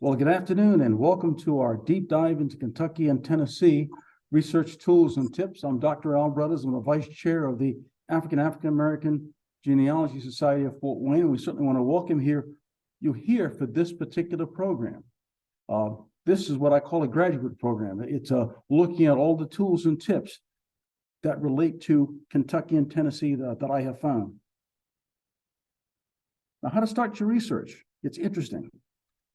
Well, good afternoon and welcome to our deep dive into Kentucky and Tennessee research tools and tips. I'm Dr. Al Brothers. I'm the Vice Chair of the African American Genealogy Society of Fort Wayne. And we certainly want to welcome you here for this particular program. This is what I call a graduate program. It's looking at all the tools and tips that relate to Kentucky and Tennessee that I have found. Now, how to start your research. It's interesting.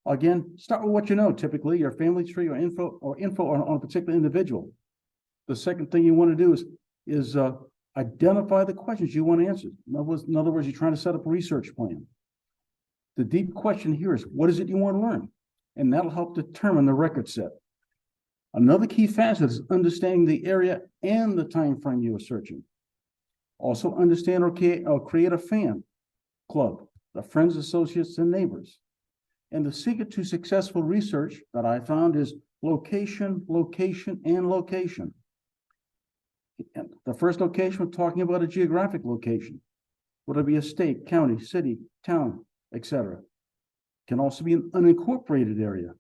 Again, start with what you know, typically your family tree or info on a particular individual. The second thing you want to do is identify the questions you want answered. In other words, you're trying to set up a research plan. The deep question here is, what is it you want to learn? And that'll help determine the record set. Another key facet is understanding the area and the time frame you are searching. Also understand or create a fan club, the friends, associates, and neighbors. And the secret to successful research that I found is location, location, and location. And the first location, we're talking about a geographic location. Would it be a state, county, city, town, etc.? Can also be an unincorporated area.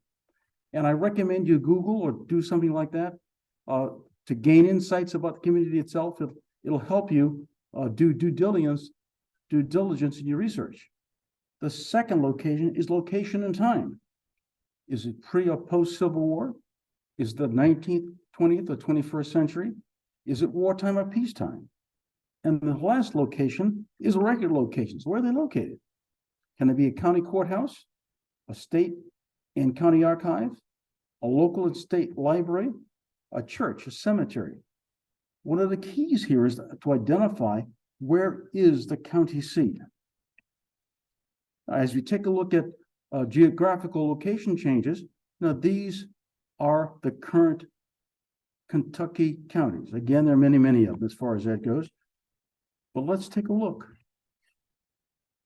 And I recommend you Google or do something like that to gain insights about the community itself. It'll help you do due diligence in your research. The second location is location and time. Is it pre or post Civil War? Is it the 19th, 20th, or 21st century? Is it wartime or peacetime? And the last location is record locations. Where are they located? Can it be a county courthouse, a state and county archive, a local and state library, a church, a cemetery? One of the keys here is to identify where is the county seat. As we take a look at geographical location changes, now these are the current Kentucky counties. Again, there are many, many of them as far as that goes. But let's take a look.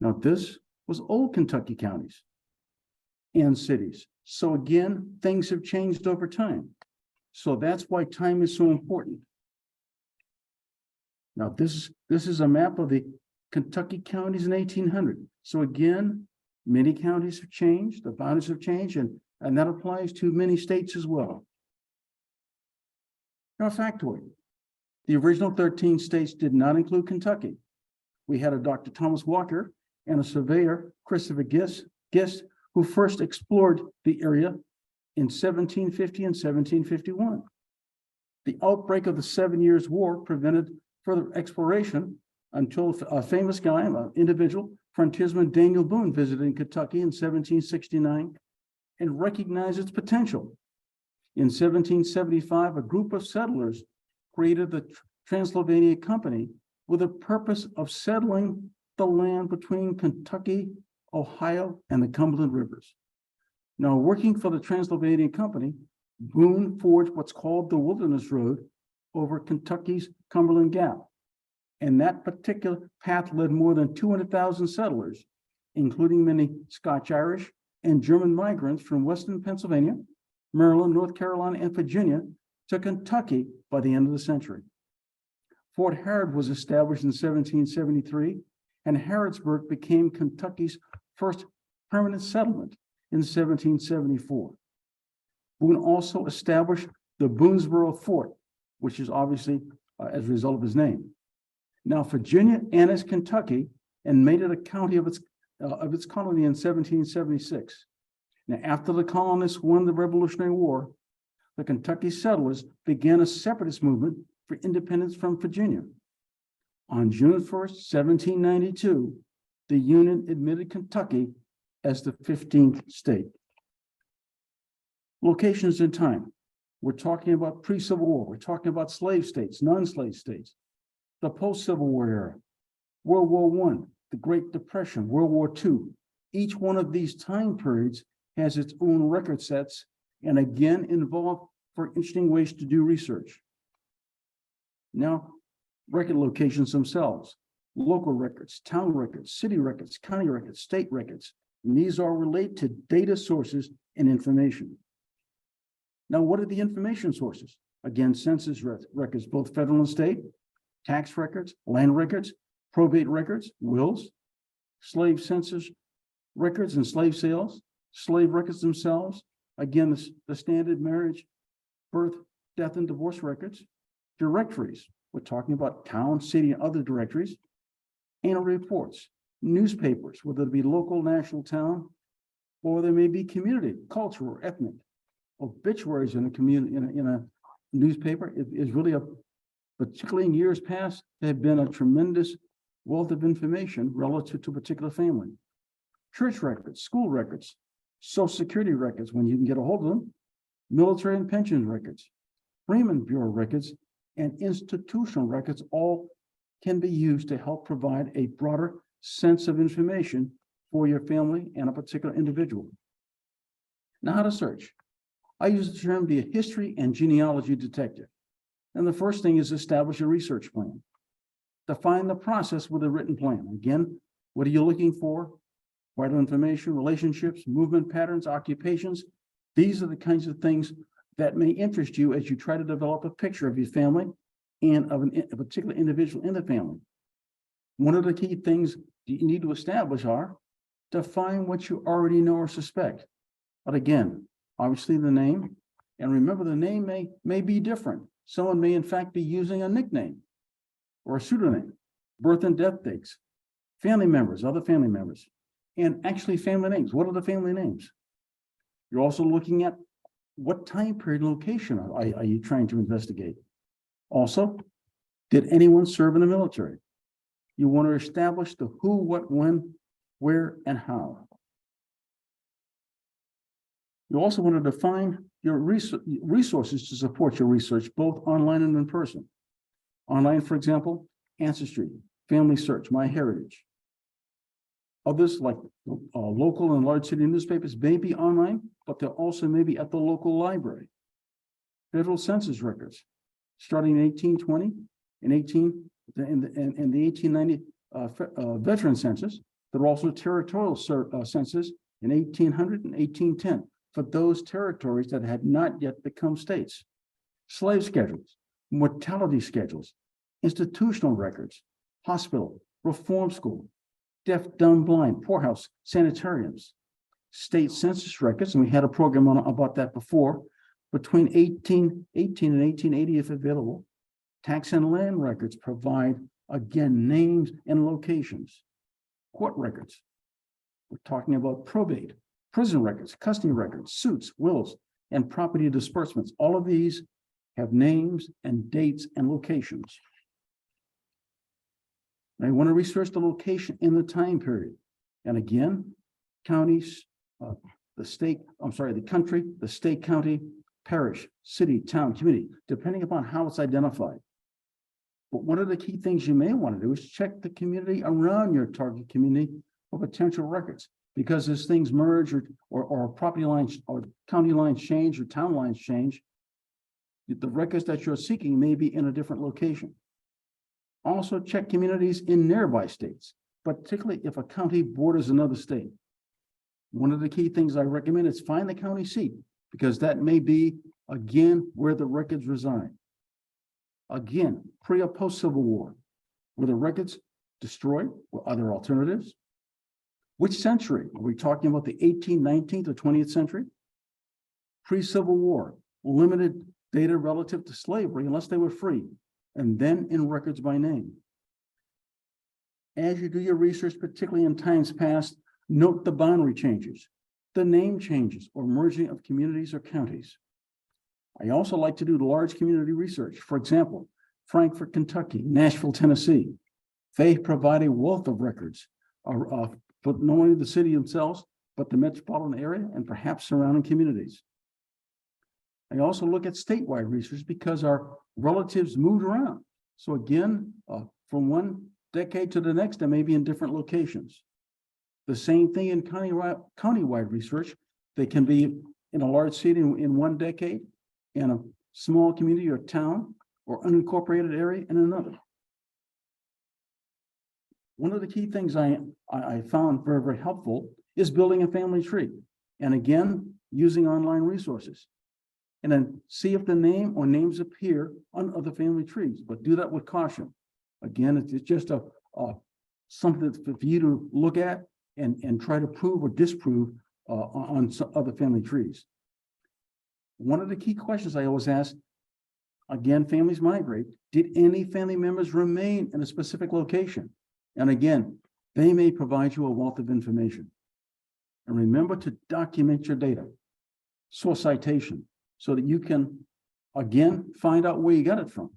Now, this was old Kentucky counties and cities. So again, things have changed over time. So that's why time is so important. Now, this is a map of the Kentucky counties in 1800. So again, many counties have changed, the boundaries have changed, and that applies to many states as well. Now, a factoid. The original 13 states did not include Kentucky. We had a Dr. Thomas Walker and a surveyor, Christopher Gist, who first explored the area in 1750 and 1751. The outbreak of the 7 Years' War prevented further exploration until a famous guy, an individual, frontiersman Daniel Boone, visited Kentucky in 1769 and recognized its potential. In 1775, a group of settlers created the Transylvania Company with the purpose of settling the land between Kentucky, Ohio, and the Cumberland Rivers. Now, working for the Transylvania Company, Boone forged what's called the Wilderness Road over Kentucky's Cumberland Gap. And that particular path led more than 200,000 settlers, including many Scotch-Irish and German migrants from Western Pennsylvania, Maryland, North Carolina, and Virginia to Kentucky by the end of the century. Fort Harrod was established in 1773, and Harrodsburg became Kentucky's first permanent settlement in 1774. Boone also established the Boonesboro Fort, which is obviously as a result of his name. Now, Virginia annexed Kentucky and made it a county of its colony in 1776. Now, after the colonists won the Revolutionary War, the Kentucky settlers began a separatist movement for independence from Virginia. On June 1st, 1792, the Union admitted Kentucky as the 15th state. Locations and time. We're talking about pre-Civil War. We're talking about slave states, non-slave states. The post-Civil War era, World War I, the Great Depression, World War II. Each one of these time periods has its own record sets and again involve for interesting ways to do research. Now, record locations themselves, local records, town records, city records, county records, state records, and these are related to data sources and information. Now, what are the information sources? Again, census records, both federal and state, tax records, land records, probate records, wills, slave census records and slave sales, slave records themselves. Again, the standard marriage, birth, death, and divorce records. Directories, we're talking about town, city, and other directories. Annual reports, newspapers, whether it be local, national, town, or there may be community, cultural, or ethnic. Obituaries in a community, in a newspaper is really particularly in years past, there have been a tremendous wealth of information relative to a particular family. Church records, school records, Social Security records, when you can get a hold of them, military and pensions records, Freeman Bureau records, and institutional records all can be used to help provide a broader sense of information for your family and a particular individual. Now, how to search. I use the term be a history and genealogy detective. And the first thing is establish a research plan. Define the process with a written plan. Again, what are you looking for? Vital information, relationships, movement patterns, occupations. These are the kinds of things that may interest you as you try to develop a picture of your family and of a particular individual in the family. One of the key things you need to establish are define what you already know or suspect. But again, obviously the name, and remember the name may be different. Someone may in fact be using a nickname or a pseudonym, birth and death dates, family members, other family members, and actually family names. What are the family names? You're also looking at what time period and location are you trying to investigate? Also, did anyone serve in the military? You want to establish the who, what, when, where, and how. You also want to define your resources to support your research, both online and in person. Online, for example, Ancestry, Family Search, MyHeritage. Others, like local and large city newspapers, may be online, but they're also maybe at the local library. Federal census records, starting in 1820 and the 1890 veteran census. There are also territorial census in 1800 and 1810 for those territories that had not yet become states. Slave schedules, mortality schedules, institutional records, hospital, reform school, deaf, dumb, blind, poorhouse, sanitariums, state census records, and we had a program about that before, between 1818 and 1880 if available. Tax and land records provide, again, names and locations. Court records, we're talking about probate, prison records, custody records, suits, wills, and property disbursements. All of these have names and dates and locations. I want to research the location in the time period. And again, counties, the country, the state, county, parish, city, town, community, depending upon how it's identified. But one of the key things you may want to do is check the community around your target community for potential records. Because as things merge or property lines or county lines change or town lines change, the records that you're seeking may be in a different location. Also check communities in nearby states, particularly if a county borders another state. One of the key things I recommend is find the county seat, because that may be, again, where the records reside. Again, pre or post Civil War, were the records destroyed or other alternatives? Which century? Are we talking about the 18th, 19th, or 20th century? Pre-Civil War, limited data relative to slavery unless they were free, and then in records by name. As you do your research, particularly in times past, note the boundary changes, the name changes, or merging of communities or counties. I also like to do large community research. For example, Frankfort, Kentucky, Nashville, Tennessee. They provide a wealth of records for not only the city themselves, but the metropolitan area and perhaps surrounding communities. I also look at statewide research because our relatives moved around. So again, from one decade to the next, they may be in different locations. The same thing in countywide research. They can be in a large city in one decade, in a small community or town or unincorporated area in another. One of the key things I found very, very helpful is building a family tree. And again, using online resources. And then see if the name or names appear on other family trees, but do that with caution. Again, it's just something for you to look at and try to prove or disprove on some other family trees. One of the key questions I always ask, again, families migrate. Did any family members remain in a specific location? And again, they may provide you a wealth of information. And remember to document your data, source citation, so that you can, again, find out where you got it from.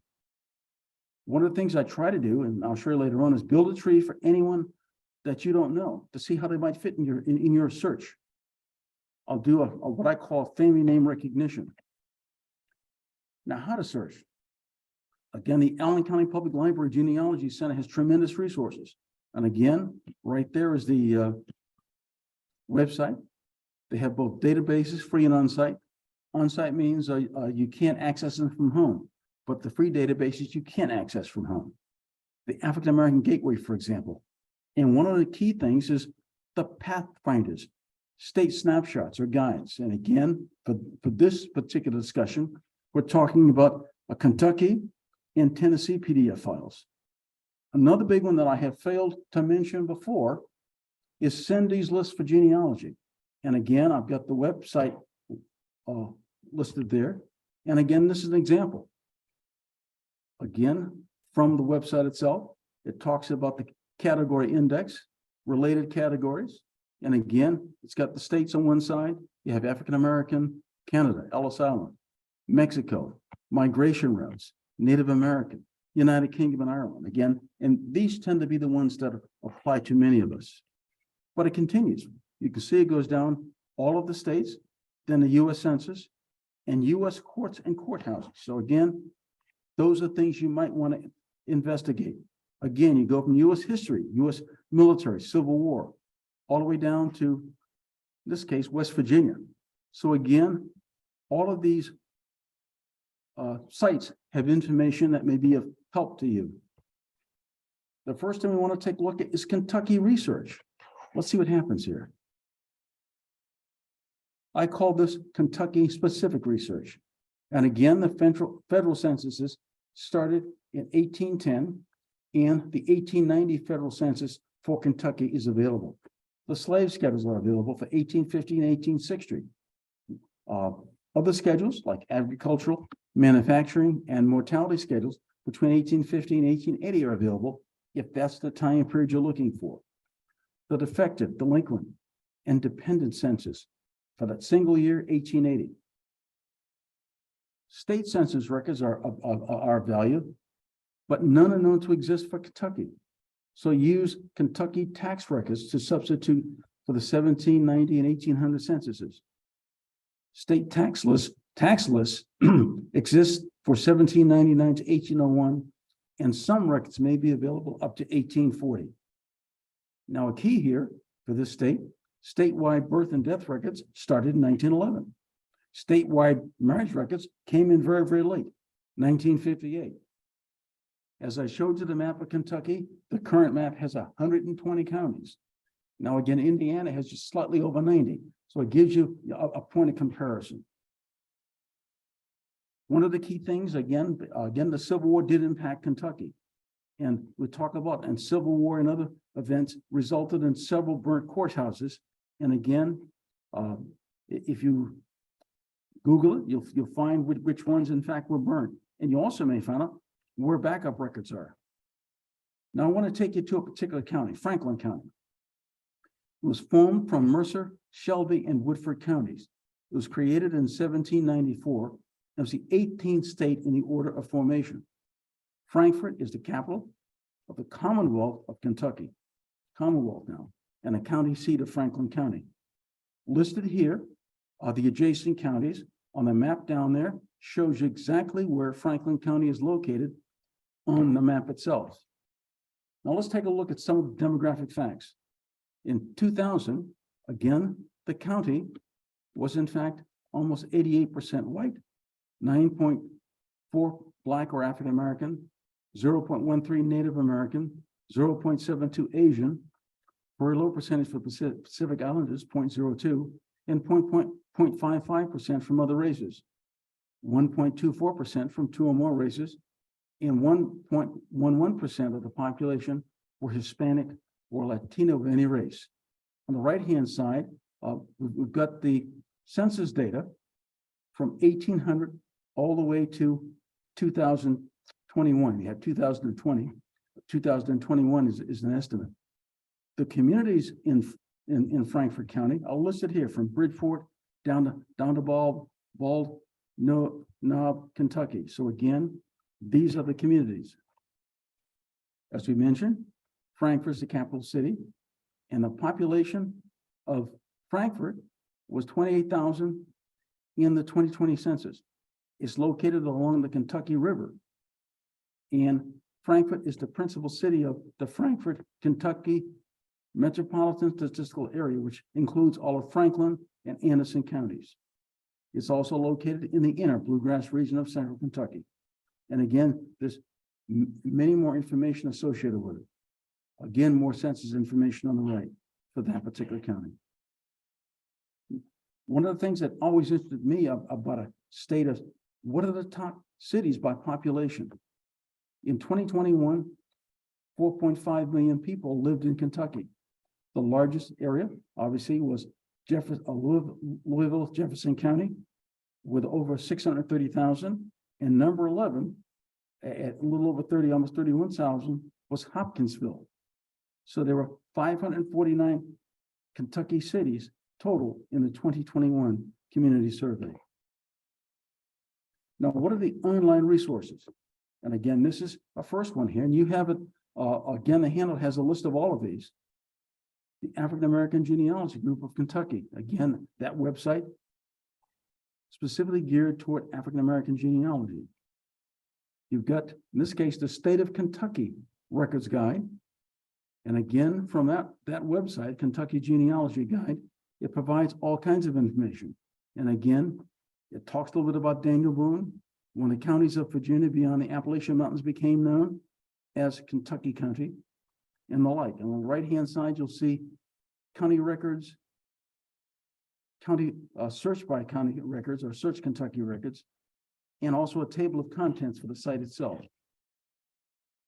One of the things I try to do, and I'll show you later on, is build a tree for anyone that you don't know to see how they might fit in your search. I'll do what I call family name recognition. Now, how to search? Again, the Allen County Public Library Genealogy Center has tremendous resources. And again, right there is the website. They have both databases, free and on-site. On-site means you can't access them from home, but the free databases you can access from home. The African American Gateway, for example. And one of the key things is the Pathfinders, state snapshots or guides. And again, for this particular discussion, we're talking about a Kentucky and Tennessee PDF files. Another big one that I have failed to mention before is send these lists for genealogy. And again, I've got the website listed there. And again, this is an example. Again, from the website itself, it talks about the category index, related categories. And again, it's got the states on one side. You have African American, Canada, Ellis Island, Mexico, migration routes, Native American, United Kingdom and Ireland. Again, and these tend to be the ones that apply to many of us. But it continues. You can see it goes down all of the states, then the U.S. Census, and U.S. courts and courthouses. So again, those are things you might want to investigate. Again, you go from U.S. history, U.S. military, Civil War, all the way down to, in this case, West Virginia. So again, all of these sites have information that may be of help to you. The first thing we want to take a look at is Kentucky research. Let's see what happens here. I call this Kentucky specific research. And again, the federal censuses started in 1810, and the 1890 federal census for Kentucky is available. The slave schedules are available for 1850 and 1860. Other schedules like agricultural, manufacturing, and mortality schedules between 1850 and 1880 are available if that's the time period you're looking for. The defective, delinquent, and dependent census for that single year, 1880. State census records are of value, but none are known to exist for Kentucky. So use Kentucky tax records to substitute for the 1790 and 1800 censuses. State tax lists exist for 1799 to 1801, and some records may be available up to 1840. Now, a key here for this state, statewide birth and death records started in 1911. Statewide marriage records came in very, very late, 1958. As I showed you the map of Kentucky, the current map has 120 counties. Now, again, Indiana has just slightly over 90. So it gives you a point of comparison. One of the key things, again, the Civil War did impact Kentucky. And we talk about, and Civil War and other events resulted in several burnt courthouses. And again, if you Google it, you'll find which ones, in fact, were burnt. And you also may find out where backup records are. Now, I want to take you to a particular county, Franklin County. It was formed from Mercer, Shelby, and Woodford counties. It was created in 1794. It was the 18th state in the order of formation. Frankfort is the capital of the Commonwealth of Kentucky, Commonwealth now, and a county seat of Franklin County. Listed here are the adjacent counties. On the map down there shows you exactly where Franklin County is located on the map itself. Now let's take a look at some of the demographic facts. In 2000, again, the county was in fact almost 88% white, 9.4 Black or African American, 0.13 Native American, 0.72 Asian, very low percentage for Pacific Islanders, 0.02, and 0.55% from other races, 1.24% from two or more races, and 1.11% of the population were Hispanic or Latino of any race. On the right-hand side, We've got the census data from 1800 all the way to 2021. We have 2020. 2021 is an estimate. The communities in Frankfort County are listed here from Bridgeport down to Bald Knob, Kentucky. So again, these are the communities. As we mentioned, Frankfort is the capital city, and the population of Frankfort was 28,000 in the 2020 census. It's located along the Kentucky River, and Frankfort is the principal city of the Frankfort, Kentucky Metropolitan Statistical Area, which includes all of Franklin and Anderson counties. It's also located in the inner bluegrass region of central Kentucky. And again, there's many more information associated with it. Again, more census information on the right for that particular county. One of the things that always interested me about a state is, what are the top cities by population? In 2021, 4.5 million people lived in Kentucky. The largest area, obviously, was Louisville, Jefferson County, with over 630,000. And number 11, at a little over 30, almost 31,000, was Hopkinsville. So there were 549 Kentucky cities total in the 2021 community survey. Now, what are the online resources? And again, this is a first one here, and you have it, again, the handle has a list of all of these. The African American Genealogy Group of Kentucky. Again, that website specifically geared toward African American genealogy. You've got, in this case, the State of Kentucky Records Guide. And again, from that website, Kentucky Genealogy Guide, it provides all kinds of information. And again, it talks a little bit about Daniel Boone, when the counties of Virginia beyond the Appalachian Mountains became known as Kentucky County, and the like. And on the right-hand side, you'll see county records, county search by county records or search Kentucky records, and also a table of contents for the site itself.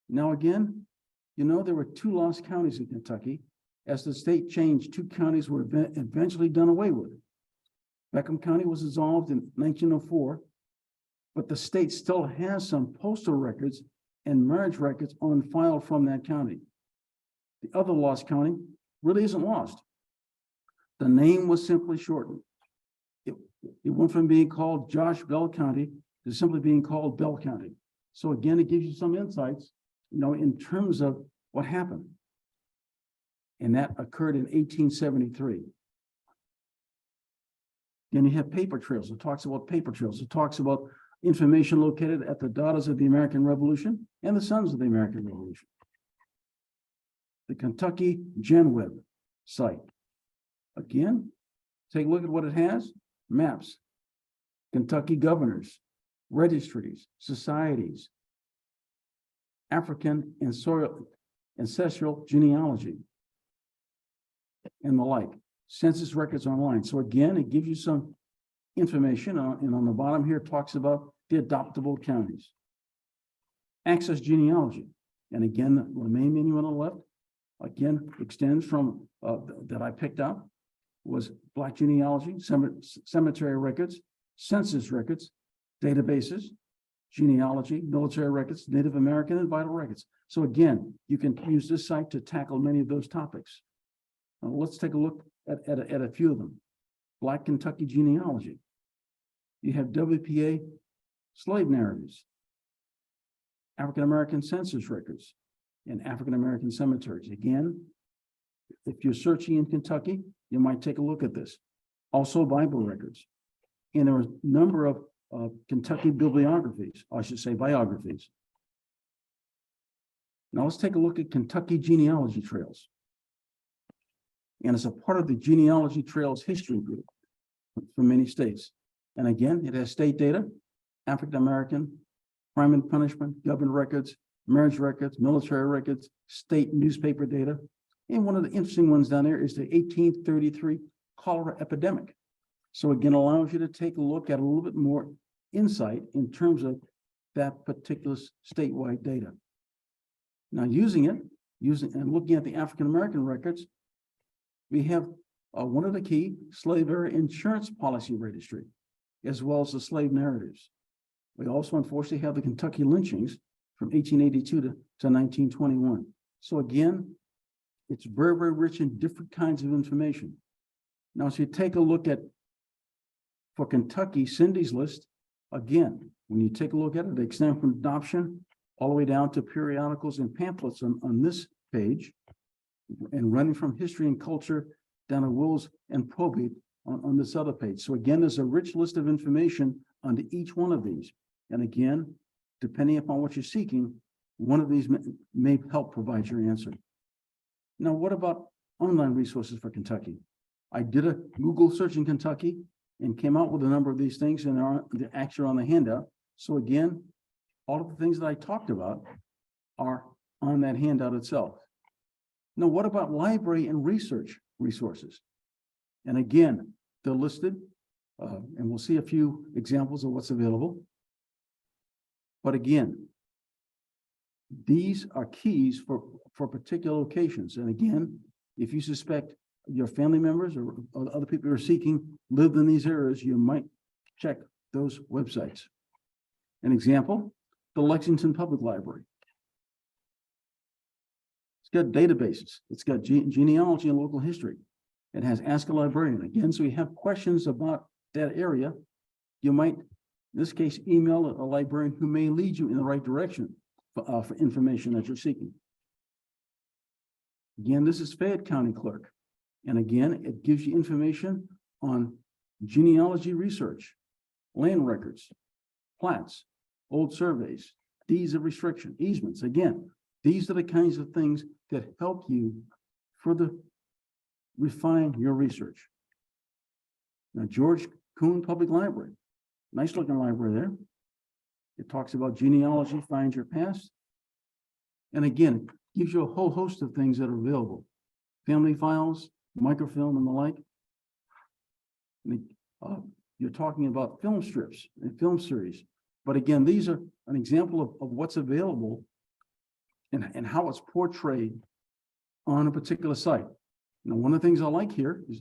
Now again, you know, there were 2 lost counties in Kentucky. As the state changed, 2 counties were eventually done away with. Beckham County was dissolved in 1904, but the state still has some postal records and marriage records on file from that county. The other lost county really isn't lost. The name was simply shortened. It went from being called Josh Bell County to simply being called Bell County. So again, it gives you some insights, you know, in terms of what happened. And that occurred in 1873. Then you have paper trails. It talks about paper trails. It talks about information located at the daughters of the American Revolution and the sons of the American Revolution. The Kentucky GenWeb site. Again, take a look at what it has. Maps, Kentucky governors, registries, societies, African ancestral genealogy, and the like. Census records online. So again, it gives you some information, and on the bottom here, it talks about the adoptable counties. Access genealogy. And again, the main menu on the left, again, extends from, that I picked up, was Black genealogy, cemetery records, census records, databases, genealogy, military records, Native American, and vital records. So again, you can use this site to tackle many of those topics. Now let's take a look at a few of them. Black Kentucky genealogy. You have WPA slave narratives, African American census records, and African American cemeteries. Again, if you're searching in Kentucky, you might take a look at this. Also Bible records. And there are a number of Kentucky bibliographies, I should say biographies. Now let's take a look at Kentucky genealogy trails. And it's a part of the Genealogy Trails History Group for many states. And again, it has state data, African American, crime and punishment, government records, marriage records, military records, state newspaper data. And one of the interesting ones down there is the 1833 cholera epidemic. So again, allows you to take a look at a little bit more insight in terms of that particular statewide data. Now using and looking at the African American records, we have one of the key slave era insurance policy registry, as well as the slave narratives. We also unfortunately have the Kentucky lynchings from 1882 to 1921. So again, it's very, very rich in different kinds of information. Now, as you take a look at, for Kentucky, Cindy's list, again, when you take a look at it, they extend from adoption all the way down to periodicals and pamphlets on this page, and running from history and culture down to wills and probate on this other page. So again, there's a rich list of information under each one of these. And again, depending upon what you're seeking, one of these may help provide your answer. Now, what about online resources for Kentucky? I did a Google search in Kentucky and came out with a number of these things, and they're actually on the handout. So again, all of the things that I talked about are on that handout itself. Now, what about library and research resources? And again, they're listed, and we'll see a few examples of what's available. But again, these are keys for particular locations. And again, if you suspect your family members or other people you're seeking lived in these areas, you might check those websites. An example, the Lexington Public Library. It's got databases. It's got genealogy and local history. It has Ask a Librarian. Again, so you have questions about that area, you might, in this case, email a librarian who may lead you in the right direction for information that you're seeking. Again, this is Fayette County Clerk. And again, it gives you information on genealogy research, land records, plats, old surveys, deeds of restriction, easements. Again, these are the kinds of things that help you further refine your research. Now, George Kuhn Public Library, nice looking library there. It talks about genealogy, find your past. And again, it gives you a whole host of things that are available. Family files, microfilm, and the like. And you're talking about film strips and film series. But again, these are an example of what's available and how it's portrayed on a particular site. Now, one of the things I like here is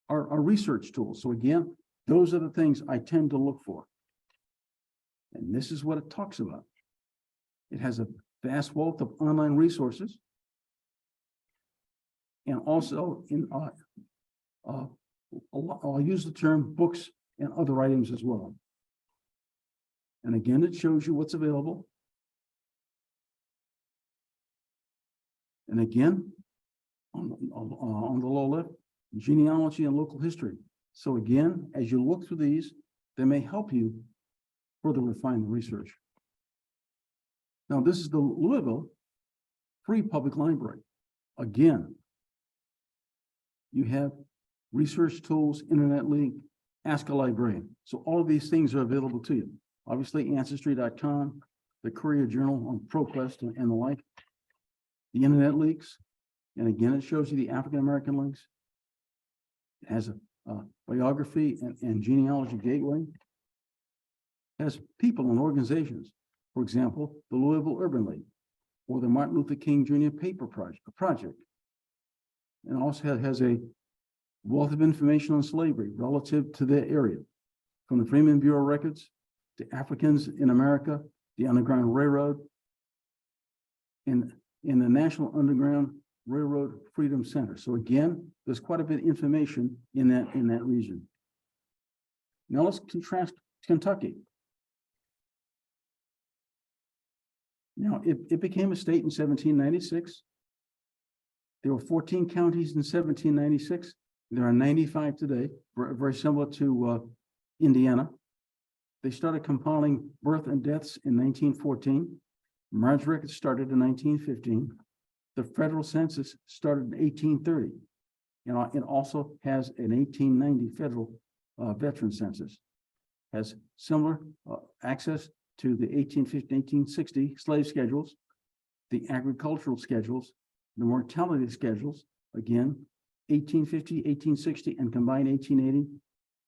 our research tools. So again, those are the things I tend to look for. And this is what it talks about. It has a vast wealth of online resources. And also I'll use the term books and other items as well. And again, it shows you what's available. And again, on the lower left, genealogy and local history. So again, as you look through these, they may help you further refine the research. Now, this is the Louisville Free Public Library. Again, you have research tools, internet link, Ask a Librarian. So all of these things are available to you. Obviously, Ancestry.com, the Courier Journal on ProQuest and the like, the internet links. And again, it shows you the African-American links. It has a biography and genealogy gateway. It has people and organizations. For example, the Louisville Urban League or the Martin Luther King Jr. Paper Project. And also has a wealth of information on slavery relative to their area, from the Freeman Bureau records to Africans in America, the Underground Railroad, and in the National Underground Railroad Freedom Center. So again, there's quite a bit of information in that region. Now let's contrast Kentucky. Now, it became a state in 1796. There were 14 counties in 1796. There are 95 today, very similar to Indiana. They started compiling birth and deaths in 1914. Marriage records started in 1915. The federal census started in 1830. It also has an 1890 federal veteran census. Has similar access to the 1850, 1860 slave schedules, the agricultural schedules, the mortality schedules, again, 1850, 1860, and combined 1880,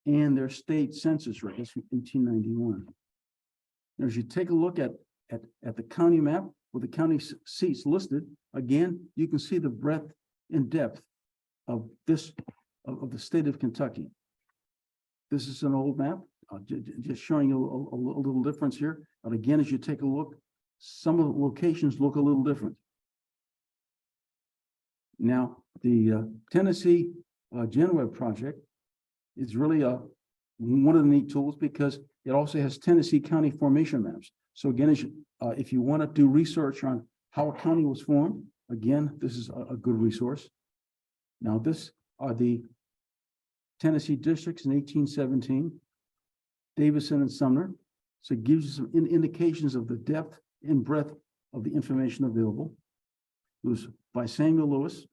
and their state census records from 1891. Now, as you take a look at the county map with the county seats listed, again, you can see the breadth and depth of this of the state of Kentucky. This is an old map, just showing you a little difference here. And again, as you take a look, some of the locations look a little different. Now, the Tennessee GenWeb project is really one of the neat tools because it also has Tennessee County formation maps. So again, if you want to do research on how a county was formed, again, this is a good resource. Now, this are the Tennessee districts in 1817, Davison and Sumner. So it gives you some indications of the depth and breadth of the information available. It was by Samuel Lewis.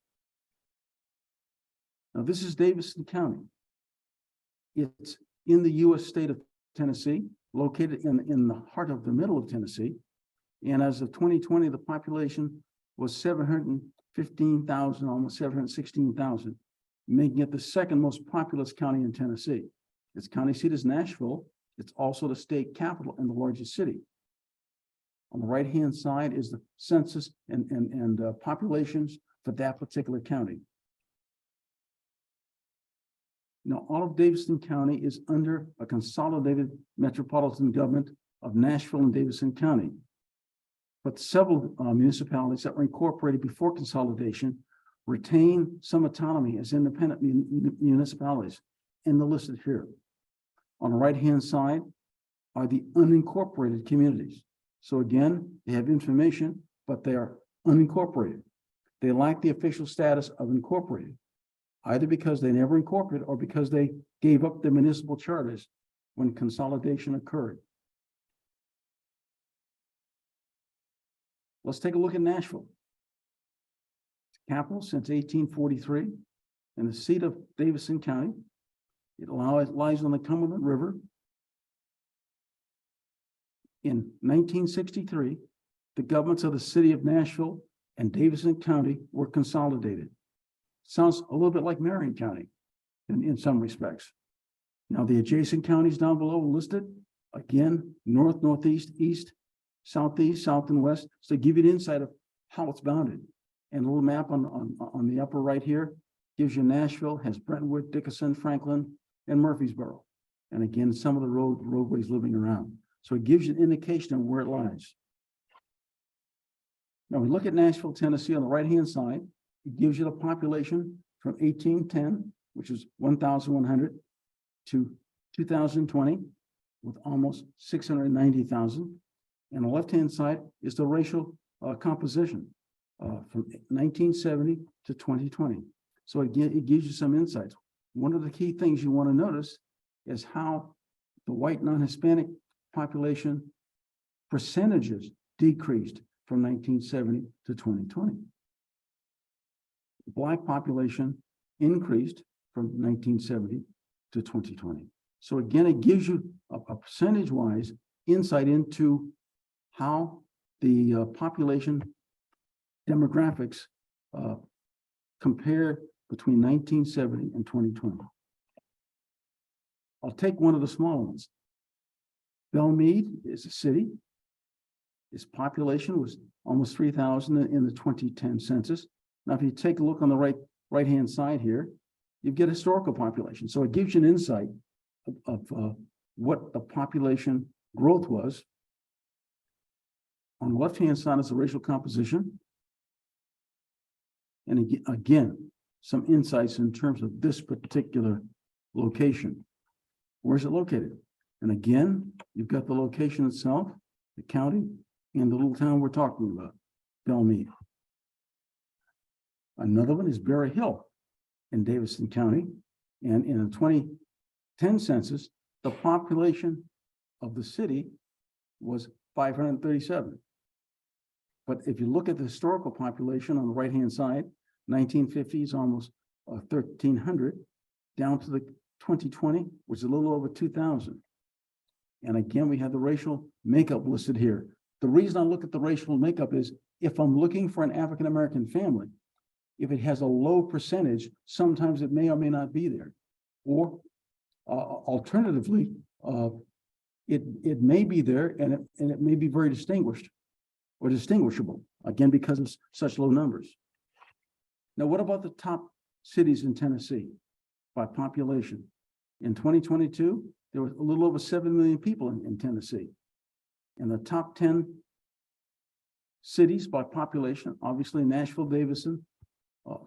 Now, this is Davison County. It's in the U.S. state of Tennessee, located in the heart of the middle of Tennessee. And as of 2020, the population was 715,000, almost 716,000, making it the second most populous county in Tennessee. Its county seat is Nashville. It's also the state capital and the largest city. On the right-hand side is the census and populations for that particular county. Now, all of Davison County is under a consolidated metropolitan government of Nashville and Davison County. But several municipalities that were incorporated before consolidation retain some autonomy as independent municipalities, and they're listed here. On the right-hand side are the unincorporated communities. So again, they have information, but they are unincorporated. They lack the official status of incorporated, either because they never incorporated or because they gave up their municipal charters when consolidation occurred. Let's take a look at Nashville. It's capital since 1843 and the seat of Davison County. It lies on the Cumberland River. In 1963, the governments of the city of Nashville and Davison County were consolidated. Sounds a little bit like Marion County in some respects. Now, the adjacent counties down below listed, again, north, northeast, east, southeast, south, and west, so to give you an insight of how it's bounded. And a little map on the upper right here gives you Nashville, has Brentwood, Dickinson, Franklin, and Murfreesboro. And again, some of the roadways living around. So it gives you an indication of where it lies. Now, we look at Nashville, Tennessee on the right-hand side. It gives you the population from 1810, which is 1,100, to 2020, with almost 690,000. And the left-hand side is the racial composition from 1970 to 2020. So again, it gives you some insights. One of the key things you want to notice is how the white non-Hispanic population percentages decreased from 1970 to 2020. The Black population increased from 1970 to 2020. So again, it gives you a percentage-wise insight into how the population demographics compare between 1970 and 2020. I'll take one of the smaller ones. Belmead is a city. Its population was almost 3,000 in the 2010 census. Now, if you take a look on the right-hand side here, you get historical population. So it gives you an insight of what the population growth was. On the left-hand side is the racial composition. And again, some insights in terms of this particular location. Where's it located? And again, you've got the location itself, the county, and the little town we're talking about, Belmead. Another one is Berry Hill in Davison County. And in the 2010 census, the population of the city was 537. But if you look at the historical population on the right-hand side, 1950 is almost 1,300, down to the 2020, which is a little over 2,000. And again, we have the racial makeup listed here. The reason I look at the racial makeup is if I'm looking for an African-American family, if it has a low percentage, sometimes it may or may not be there. Or alternatively, it may be there and it may be very distinguished or distinguishable, again, because of such low numbers. Now, what about the top cities in Tennessee? by population. In 2022, there was a little over 7 million people in Tennessee. And the top 10 cities by population, obviously Nashville, Davidson,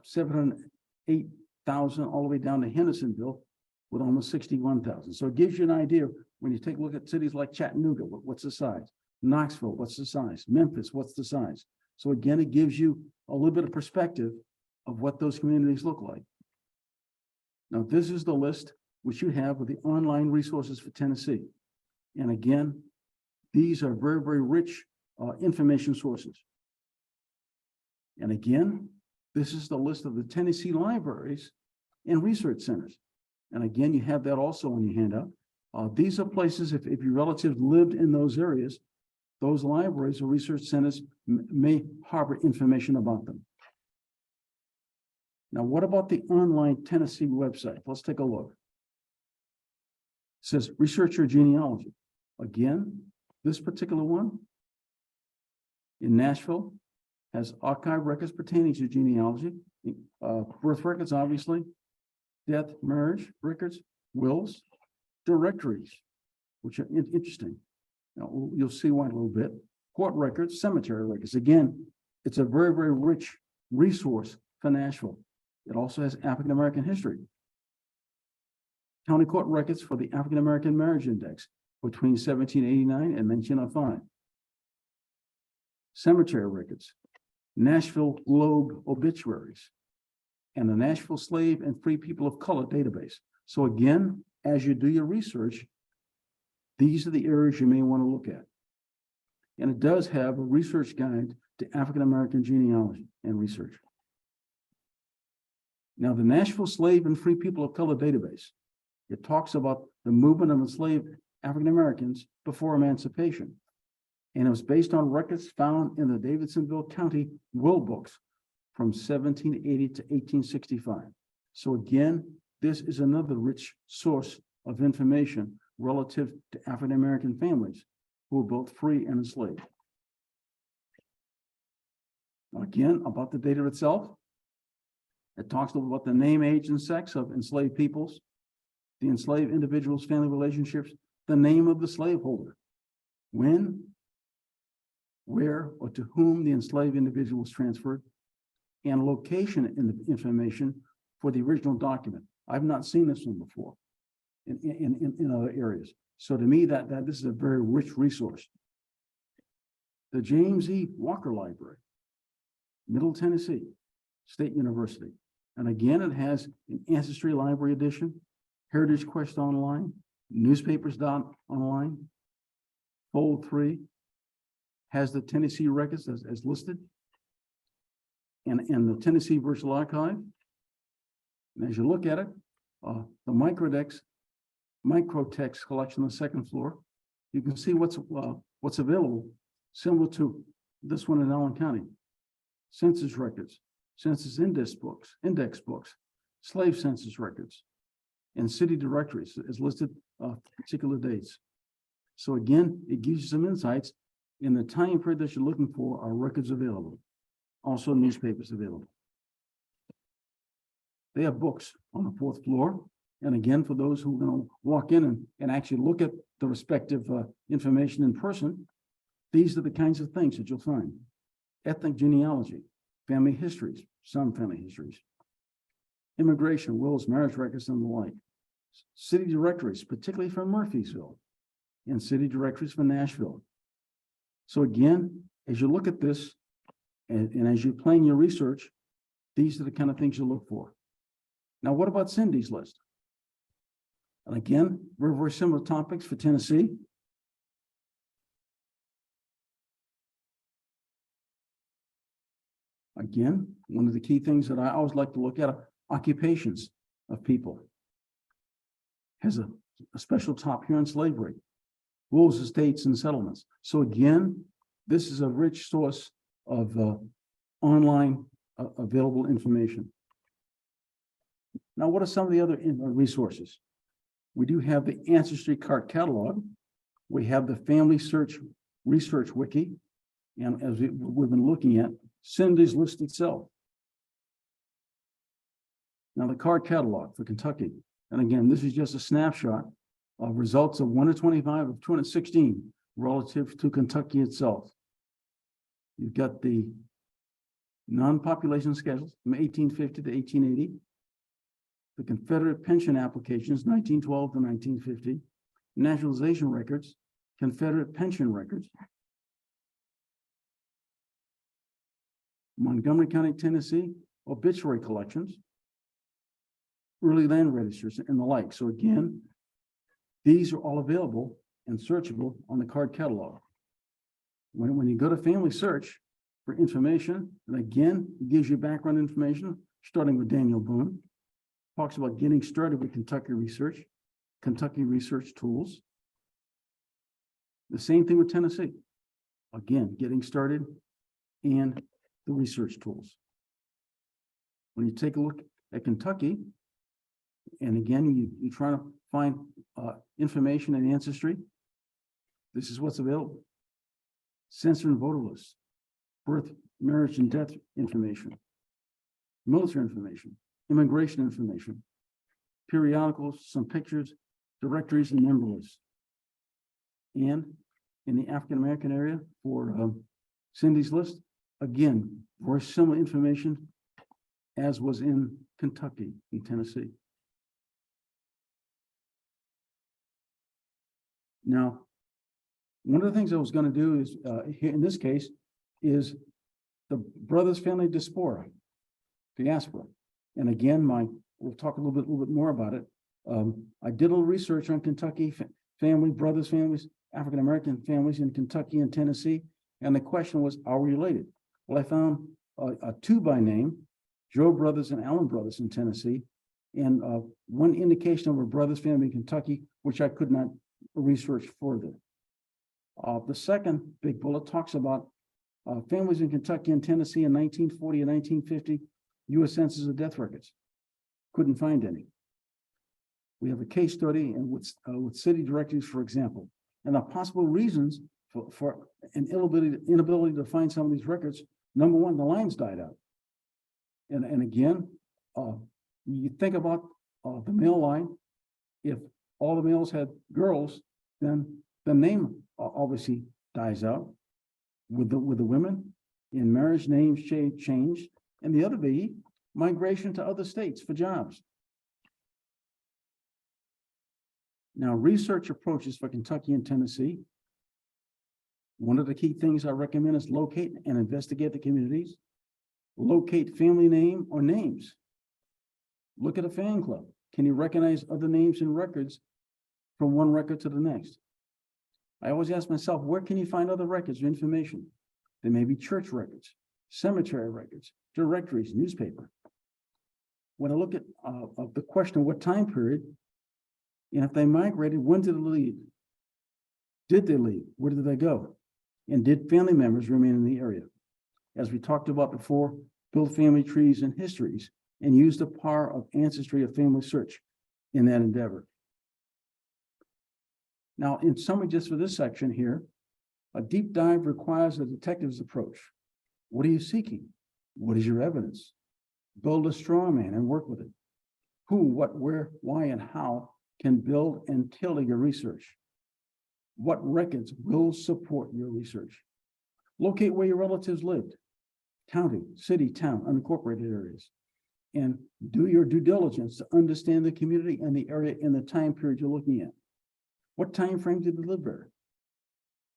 708,000 all the way down to Hendersonville with almost 61,000. So it gives you an idea when you take a look at cities like Chattanooga, what's the size? Knoxville, what's the size? Memphis, what's the size? So again, it gives you a little bit of perspective of what those communities look like. Now, this is the list which you have with the online resources for Tennessee. And again, these are very, very rich information sources. And again, this is the list of the Tennessee libraries and research centers. And again, you have that also on your handout. These are places, if your relatives lived in those areas, those libraries or research centers may harbor information about them. Now, what about the online Tennessee website? Let's take a look. It says research your genealogy. Again, this particular one in Nashville has archive records pertaining to genealogy, birth records, obviously, death, marriage records, wills, directories, which are interesting. Now, you'll see why in a little bit. Court records, cemetery records. Again, it's a very, very rich resource for Nashville. It also has African-American history. County court records for the African-American Marriage Index between 1789 and 1905. Cemetery records, Nashville Globe obituaries, and the Nashville Slave and Free People of Color database. So again, as you do your research, these are the areas you may want to look at. And it does have a research guide to African-American genealogy and research. Now, the Nashville Slave and Free People of Color database, it talks about the movement of enslaved African-Americans before emancipation. And it was based on records found in the Davidsonville County will books from 1780 to 1865. So again, this is another rich source of information relative to African-American families who were both free and enslaved. Now again, about the data itself, it talks about the name, age, and sex of enslaved peoples, the enslaved individuals' family relationships, the name of the slaveholder, when, where, or to whom the enslaved individual was transferred, and location in the information for the original document. I've not seen this one before in other areas. So to me, that this is a very rich resource. The James E. Walker Library, Middle Tennessee State University. And again, it has an Ancestry Library edition, Heritage Quest Online, Newspapers.online, Fold 3, has the Tennessee records as listed, and the Tennessee Virtual Archive. And as you look at it, the microtext collection on the second floor, you can see what's available, similar to this one in Allen County. Census records, census index books, slave census records, and city directories as listed particular dates. So again, it gives you some insights. In the time period that you're looking for, are records available. Also newspapers available. They have books on the fourth floor. And again, for those who are going to walk in and actually look at the respective information in person, these are the kinds of things that you'll find. Ethnic genealogy, family histories, some family histories, immigration, wills, marriage records, and the like. City directories, particularly for Murphysville, and city directories for Nashville. So again, as you look at this, and as you plan your research, these are the kind of things you look for. Now, what about Cindy's list? And again, very, very similar topics for Tennessee. Again, one of the key things that I always like to look at are occupations of people. Has a special top here on slavery, wills, estates, and settlements. So again, this is a rich source of online available information. Now, what are some of the other resources? We do have the Ancestry Cart Catalog. We have the Family Search Research Wiki. And as we've been looking at, Cindy's list itself. Now the card catalog for Kentucky. And again, this is just a snapshot of results of 1 to 25 of 216 relative to Kentucky itself. You've got the non-population schedules from 1850 to 1880, the Confederate pension applications, 1912 to 1950, nationalization records, Confederate pension records, Montgomery County, Tennessee, obituary collections, early land registers, and the like. So again, these are all available and searchable on the card catalog. When you go to Family Search for information, and again, it gives you background information, starting with Daniel Boone, talks about getting started with Kentucky research tools. The same thing with Tennessee. Again, getting started and the research tools. When you take a look at Kentucky, and again, you're trying to find information in ancestry, this is what's available. Census and voter lists, birth, marriage, and death information, military information, immigration information, periodicals, some pictures, directories, and member lists. And in the African American area for Cindy's list, again, very similar information as was in Kentucky and Tennessee. Now, one of the things I was going to do is, here in this case, is the brothers family diaspora. And again, we'll talk a little bit more about it. I did a little research on Kentucky brothers families, African American families in Kentucky and Tennessee, and the question was, are we related? Well, I found two by name, Joe brothers and Allen brothers in Tennessee, and one indication of a brothers family in Kentucky, which I could not research further. The second big bullet talks about families in Kentucky and Tennessee in 1940 and 1950, U.S. Census of death records. Couldn't find any. We have a case study and with city directories, for example, and the possible reasons for an inability to find some of these records. Number one, the lines died out. And again, you think about the male line. If all the males had girls, then the name obviously dies out. With the women, in marriage, names changed. And the other be migration to other states for jobs. Now, research approaches for Kentucky and Tennessee. One of the key things I recommend is locate and investigate the communities. Locate family name or names. Look at a fan club. Can you recognize other names and records from one record to the next? I always ask myself, where can you find other records or information? There may be church records, cemetery records, directories, newspaper. When I look at the question of what time period, and if they migrated, when did they leave? Did they leave? Where did they go? And did family members remain in the area? As we talked about before, build family trees and histories and use the power of ancestry of family search in that endeavor. Now, in summary, just for this section here, a deep dive requires a detective's approach. What are you seeking? What is your evidence? Build a straw man and work with it. Who, what, where, why, and how can build and tailor your research. What records will support your research? Locate where your relatives lived, county, city, town, unincorporated areas, and do your due diligence to understand the community and the area and the time period you're looking at. What time frame did they live there?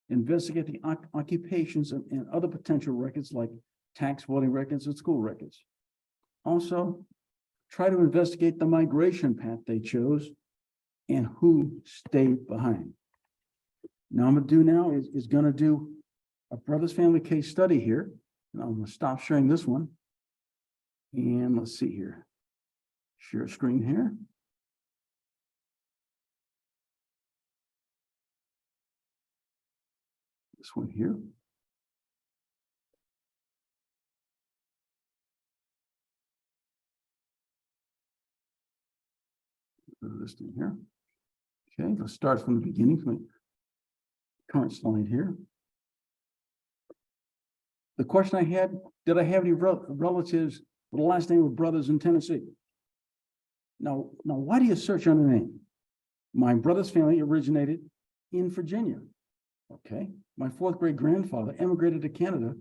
Investigate the occupations and other potential records like tax voting records and school records. Also, try to investigate the migration path they chose and who stayed behind. Now, I'm going to do now is going to do a brothers family case study here. And I'm going to stop sharing this one. And let's see here. Share screen here. This one here. This thing here. Okay, let's start from the beginning, from the current slide here. The question I had, did I have any relatives with the last name of brothers in Tennessee? Now, why do you search on the name? My brother's family originated in Virginia. Okay, my fourth great grandfather emigrated to Canada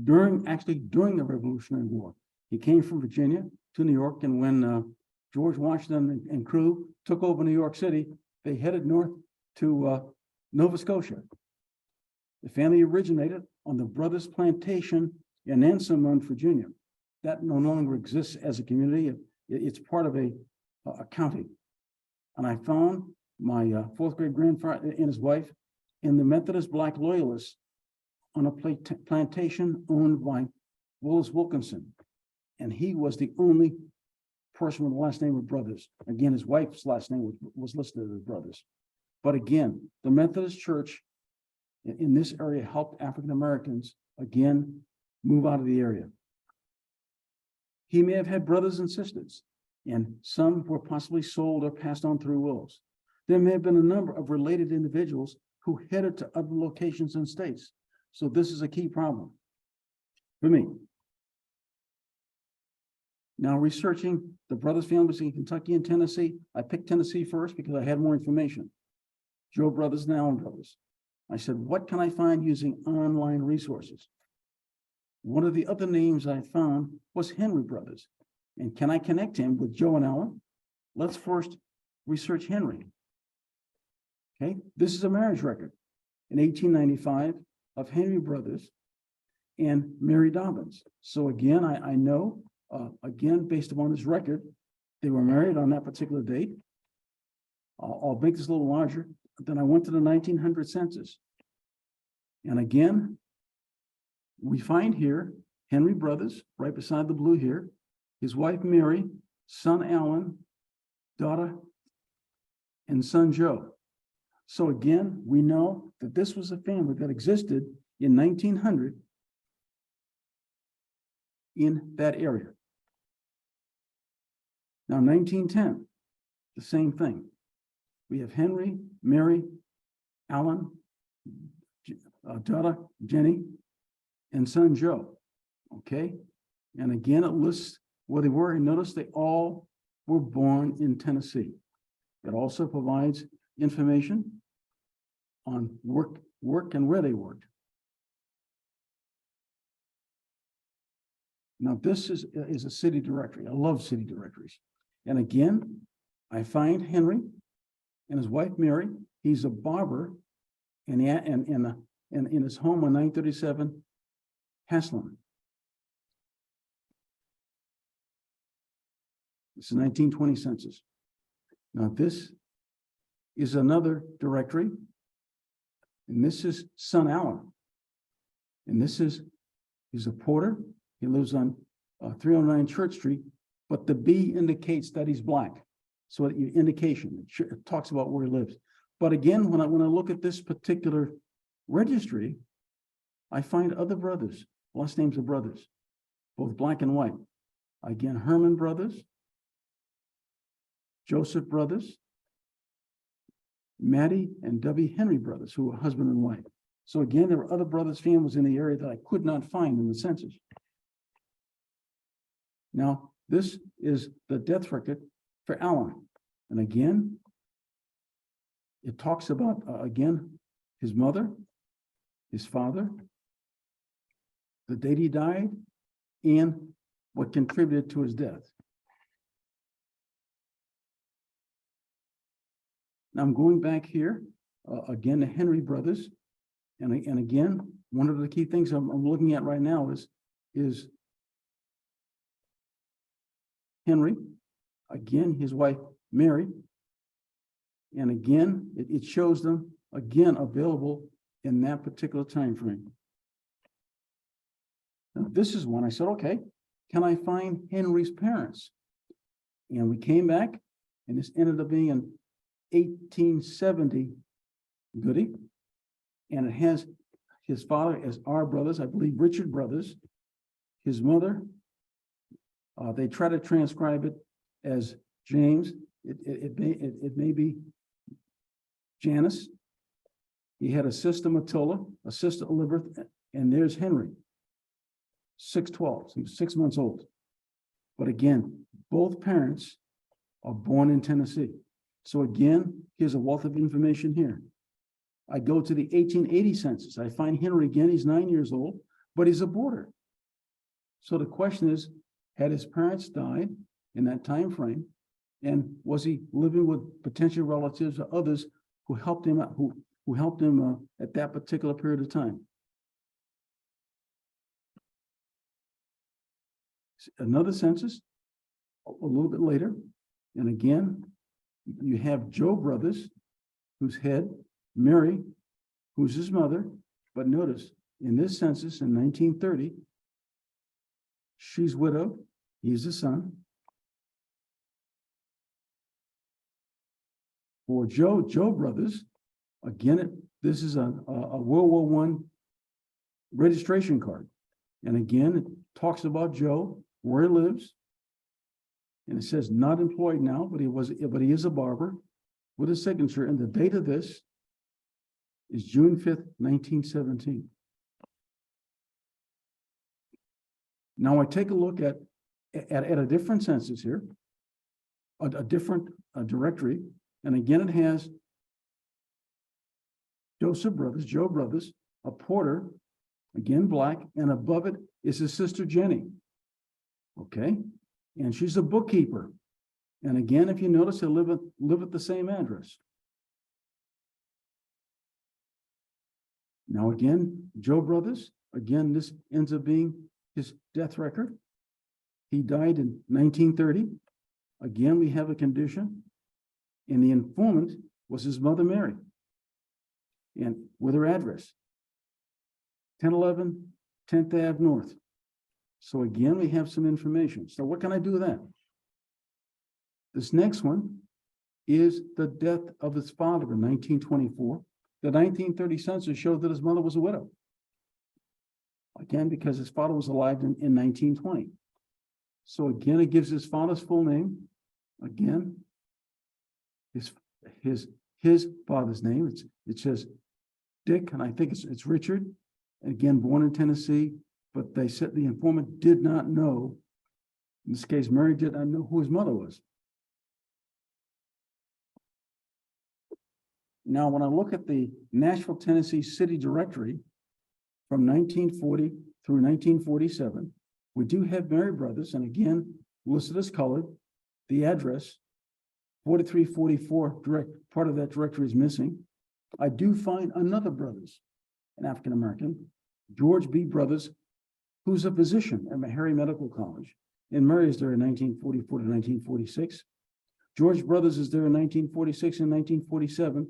during the Revolutionary War. He came from Virginia to New York, and when George Washington and crew took over New York City, they headed north to Nova Scotia. The family originated on the Brothers Plantation in Anson, Virginia. That no longer exists as a community. It's part of a county. And I found my fourth great grandfather and his wife in the Methodist Black Loyalists on a plantation owned by Willis Wilkinson. And he was the only person with the last name of Brothers. Again, his wife's last name was listed as Brothers. But again, the Methodist Church in this area helped African Americans again move out of the area. He may have had brothers and sisters, and some were possibly sold or passed on through wills. There may have been a number of related individuals who headed to other locations and states. So this is a key problem for me. Now, researching the Brothers families in Kentucky and Tennessee, I picked Tennessee first because I had more information. Joe Brothers and Allen Brothers. I said, what can I find using online resources? One of the other names I found was Henry Brothers. And can I connect him with Joe and Allen? Let's first research Henry. Okay, this is a marriage record in 1895 of Henry Brothers and Mary Dobbins. So again, I know, again, based upon this record, they were married on that particular date. I'll make this a little larger. Then I went to the 1900 census. And again, we find here Henry Brothers, right beside the blue here, his wife Mary, son Alan, daughter, and son Joe. So again, we know that this was a family that existed in 1900 in that area. Now, 1910, the same thing. We have Henry, Mary, Alan, daughter, Jenny, and son Joe. Okay, and again, it lists where they were, and notice they all were born in Tennessee. It also provides information on work and where they worked. Now, this is a city directory. I love city directories. And again, I find Henry and his wife Mary. He's a barber in his home on 937 Haslin. This is 1920 census. Now, this is another directory, and this is son Allen. And he's a porter. He lives on 309 Church Street, but the B indicates that he's Black. So indication, it talks about where he lives. But again, when I look at this particular registry, I find other brothers, last names of brothers, both Black and white. Again, Herman Brothers, Joseph Brothers, Maddie and Debbie Henry Brothers, who were husband and wife. So again, there were other brothers' families in the area that I could not find in the census. Now, this is the death record for Allen. And again, it talks about, again, his mother, his father, the date he died, and what contributed to his death. Now I'm going back here, again, to Henry Brothers. And again, one of the key things I'm looking at right now is Henry, again, his wife, Mary. And again, it shows them, again, available in that particular time frame. Now, this is one I said, okay, can I find Henry's parents? And we came back, and this ended up being an 1870 goodie. And it has his father as R. Brothers, I believe Richard Brothers, his mother. They try to transcribe it as James. It may be Janice. He had a sister Matilda, a sister Elizabeth, and there's Henry. 6'12", he was 6 months old. But again, both parents are born in Tennessee. So again, here's a wealth of information here. I go to the 1880 census. I find Henry again, he's 9 years old, but he's a boarder. So the question is, had his parents died in that time frame? And was he living with potential relatives or others who helped him out, who helped him at that particular period of time? Another census a little bit later, and again, you have Joe Brothers, whose head, Mary, who's his mother, but notice in this census in 1930, she's widowed, he's the son. For Joe Brothers, again, this is a World War I registration card. And again, it talks about Joe, where he lives. And it says not employed now, but he is a barber with a signature. And the date of this is June 5th, 1917. Now I take a look at a different census here, a different directory. And again, it has Joe Brothers, a porter, again, black, and above it is his sister Jenny. Okay, and she's a bookkeeper. And again, if you notice, they live at the same address. Now again, Joe Brothers, again, this ends up being his death record. He died in 1930. Again, we have a condition. And the informant was his mother, Mary. And with her address, 1011 10th Ave North. So again, we have some information. So what can I do with that? This next one is the death of his father in 1924. The 1930 census showed that his mother was a widow. Again, because his father was alive in 1920. So again, it gives his father's full name. Again, his father's name. It says Dick, and I think it's Richard. And again, born in Tennessee, but they said the informant did not know. In this case, Mary did not know who his mother was. Now, when I look at the Nashville, Tennessee city directory from 1940 through 1947, we do have Mary Brothers, and again, listed as colored. The address, 4344, part of that directory is missing. I do find another Brothers, an African-American, George B. Brothers, who's a physician at Meharry Medical College. And Mary is there in 1944 to 1946. George Brothers is there in 1946 and 1947,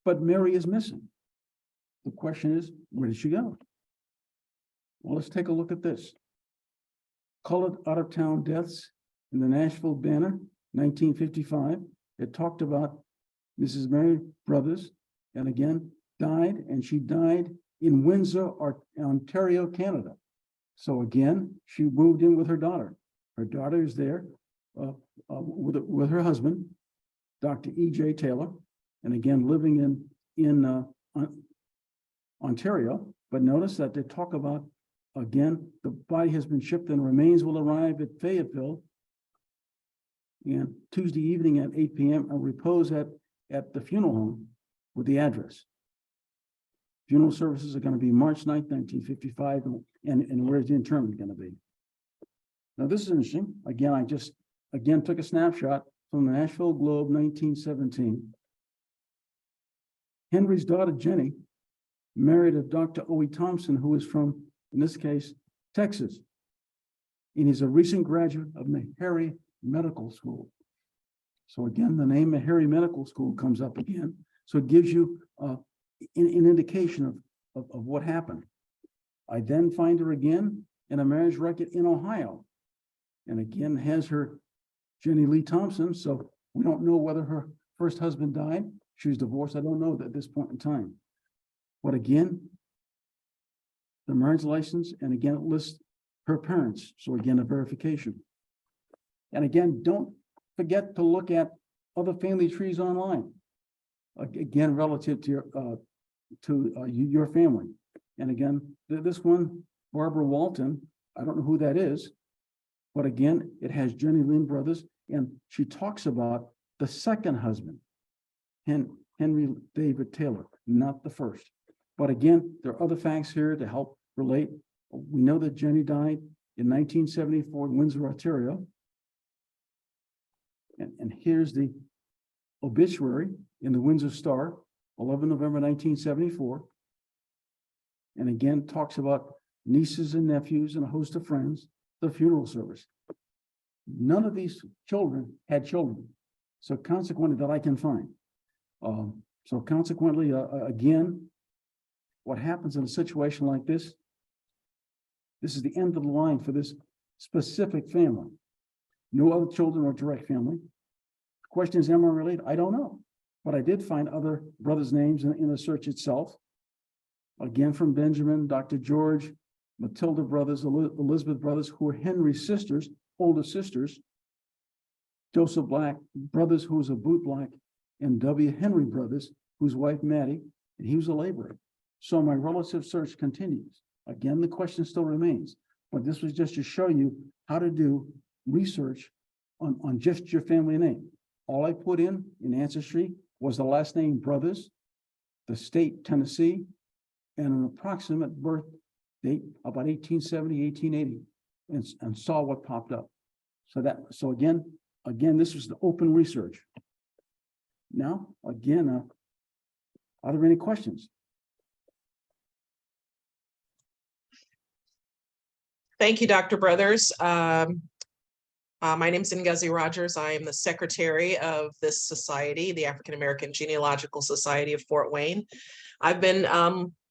but Mary is missing. The question is, where did she go? Well, let's take a look at this. Colored out-of-town deaths in the Nashville Banner, 1955. It talked about Mrs. Mary Brothers, and again, died, and she died in Windsor, Ontario, Canada. So again, she moved in with her daughter. Her daughter is there with her husband, Dr. E.J. Taylor, and again, living in Ontario. But notice that they talk about, again, the body has been shipped and remains will arrive at Fayetteville. And Tuesday evening at 8 p.m. and repose at the funeral home with the address. Funeral services are going to be March 9th, 1955, and where's the interment going to be? Now, this is interesting. Again, I just took a snapshot from the Nashville Globe, 1917. Henry's daughter, Jenny, married a Dr. O.E. Thompson, who is from, in this case, Texas. And he's a recent graduate of Meharry Medical School. So again, the name Meharry Medical School comes up again. So it gives you an indication of what happened. I then find her again in a marriage record in Ohio. And again, has her Jenny Lee Thompson. So we don't know whether her first husband died. She was divorced. I don't know at this point in time. But again, the marriage license, and again, it lists her parents. So again, a verification. And again, don't forget to look at other family trees online. Again, relative to your family. And again, this one, Barbara Walton, I don't know who that is, but again, it has Jenny Lynn Brothers, And she talks about the second husband, Henry David Taylor, not the first. But again, there are other facts here to help relate. We know that Jenny died in 1974 in Windsor, Ontario. And here's the obituary in the Windsor Star, 11 November 1974. And again, talks about nieces and nephews and a host of friends, the funeral service. None of these children had children. So consequently, that I can find. So consequently, again, what happens in a situation like this is the end of the line for this specific family. No other children or direct family. The question is, am I related? I don't know. But I did find other brothers' names in the search itself. Again, from Benjamin, Dr. George, Matilda brothers, Elizabeth brothers, who were Henry's sisters, older sisters. Joseph Black brothers, who was a boot black, and W. Henry brothers, whose wife Mattie, and he was a laborer. So my relative search continues. Again, the question still remains, but this was just to show you how to do research on just your family name. All I put in Ancestry was the last name Brothers, the state Tennessee, and an approximate birth date about 1870, 1880, and saw what popped up. So again, this was the open research. Now, again, are there any questions? Thank you, Dr. Brothers. My name is Ngozi Rogers. I am the secretary of this society, the African American Genealogical Society of Fort Wayne. I've been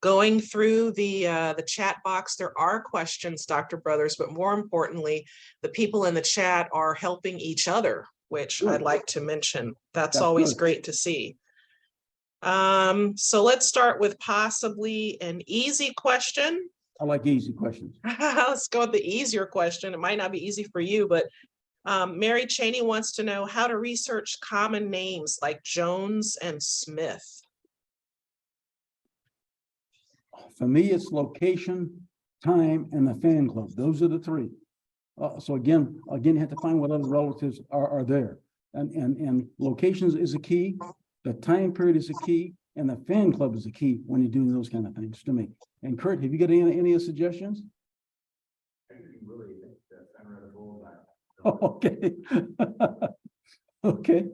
going through the chat box. There are questions, Dr. Brothers, but more importantly, the people in the chat are helping each other, which I'd like to mention. That's always great to see. So let's start with possibly an easy question. I like easy questions. Let's go with the easier question. It might not be easy for you, but Mary Cheney wants to know how to research common names like Jones and Smith. For me, it's location, time, and the fan club. Those are the three. So again, you have to find what other relatives are there. And locations is a key. The time period is a key. And the fan club is a key when you're doing those kind of things to me. And Kurt, have you got any suggestions? Okay. Okay.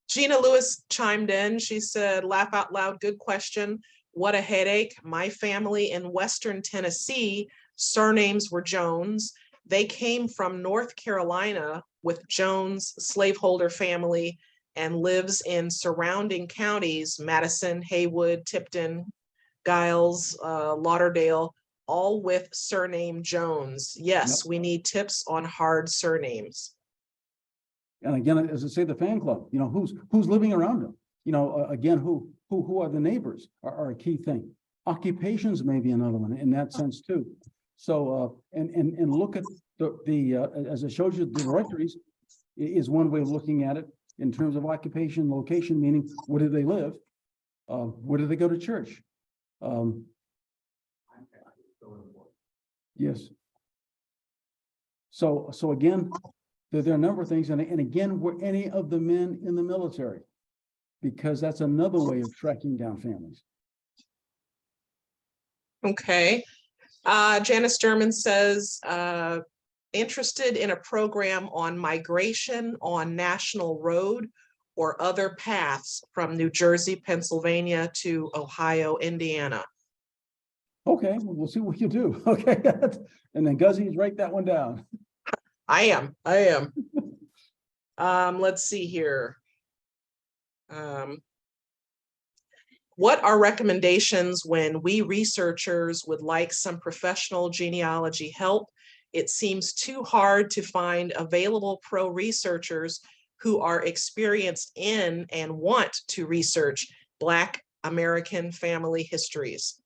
Gina Lewis chimed in. She said, laugh out loud, good question. What a headache. My family in Western Tennessee, surnames were Jones. They came from North Carolina with Jones slaveholder family and lives in surrounding counties, Madison, Haywood, Tipton, Giles, Lauderdale, all with surname Jones. Yes, we need tips on hard surnames. And again, as I say, the fan club, who's living around them? Again, who are the neighbors are a key thing. Occupations may be another one in that sense too. So, and look at as I showed you, the directories is one way of looking at it in terms of occupation, location, meaning where do they live? Where do they go to church? Yes. So again, there are a number of things, and again, were any of the men in the military? Because that's another way of tracking down families. Okay. Janice German says, interested in a program on migration on National Road or other paths from New Jersey, Pennsylvania to Ohio, Indiana. Okay, we'll see what you do. Okay, and then Guzzi's write that one down. I am. Let's see here. What are recommendations when we researchers would like some professional genealogy help? It seems too hard to find available pro researchers who are experienced in and want to research Black American family histories.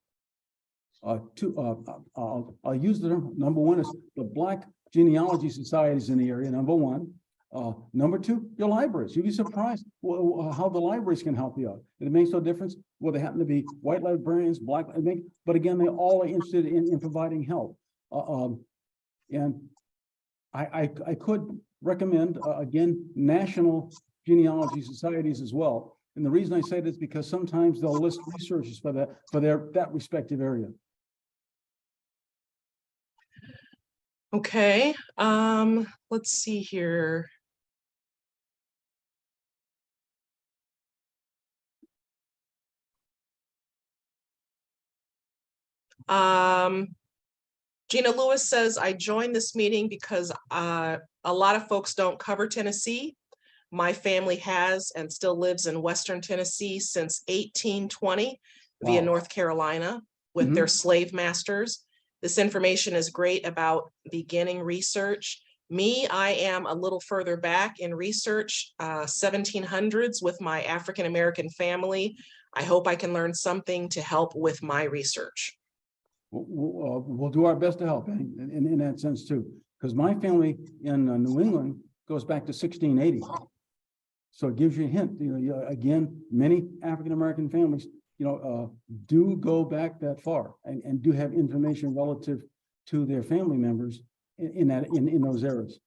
I'll use the number one is the Black Genealogy Societies in the area, number one. Number two, your libraries. You'd be surprised how the libraries can help you out. It makes no difference whether they happen to be white librarians, black, but again, they all are interested in providing help. And I could recommend, again, national genealogy societies as well. And the reason I say this is because sometimes they'll list researchers for that respective area. Okay, let's see here. Gina Lewis says, I joined this meeting because a lot of folks don't cover Tennessee. My family has and still lives in Western Tennessee since 1820 via Wow. North Carolina with their slave masters. This information is great about beginning research. Me, I am a little further back in research, 1700s with my African-American family. I hope I can learn something to help with my research. We'll do our best to help in that sense too, because my family in New England goes back to 1680. So it gives you a hint, again, many African-American families, do go back that far and do have information relative to their family members in those eras.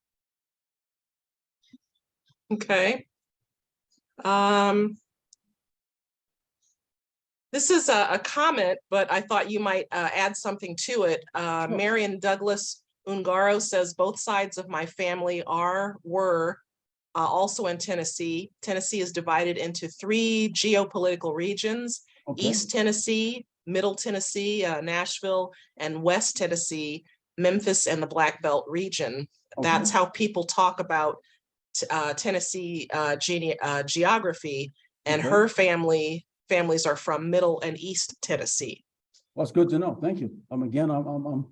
Okay. This is a comment, but I thought you might add something to it. Sure. Marion Douglas Ungaro says both sides of my family were also in Tennessee. Tennessee is divided into 3 geopolitical regions: East Tennessee, Middle Tennessee, Nashville, and West Tennessee, Memphis, and the Black Belt region. That's how people talk about Tennessee geography, and her families are from Middle and East Tennessee. Well, it's good to know. Thank you. Again, I'm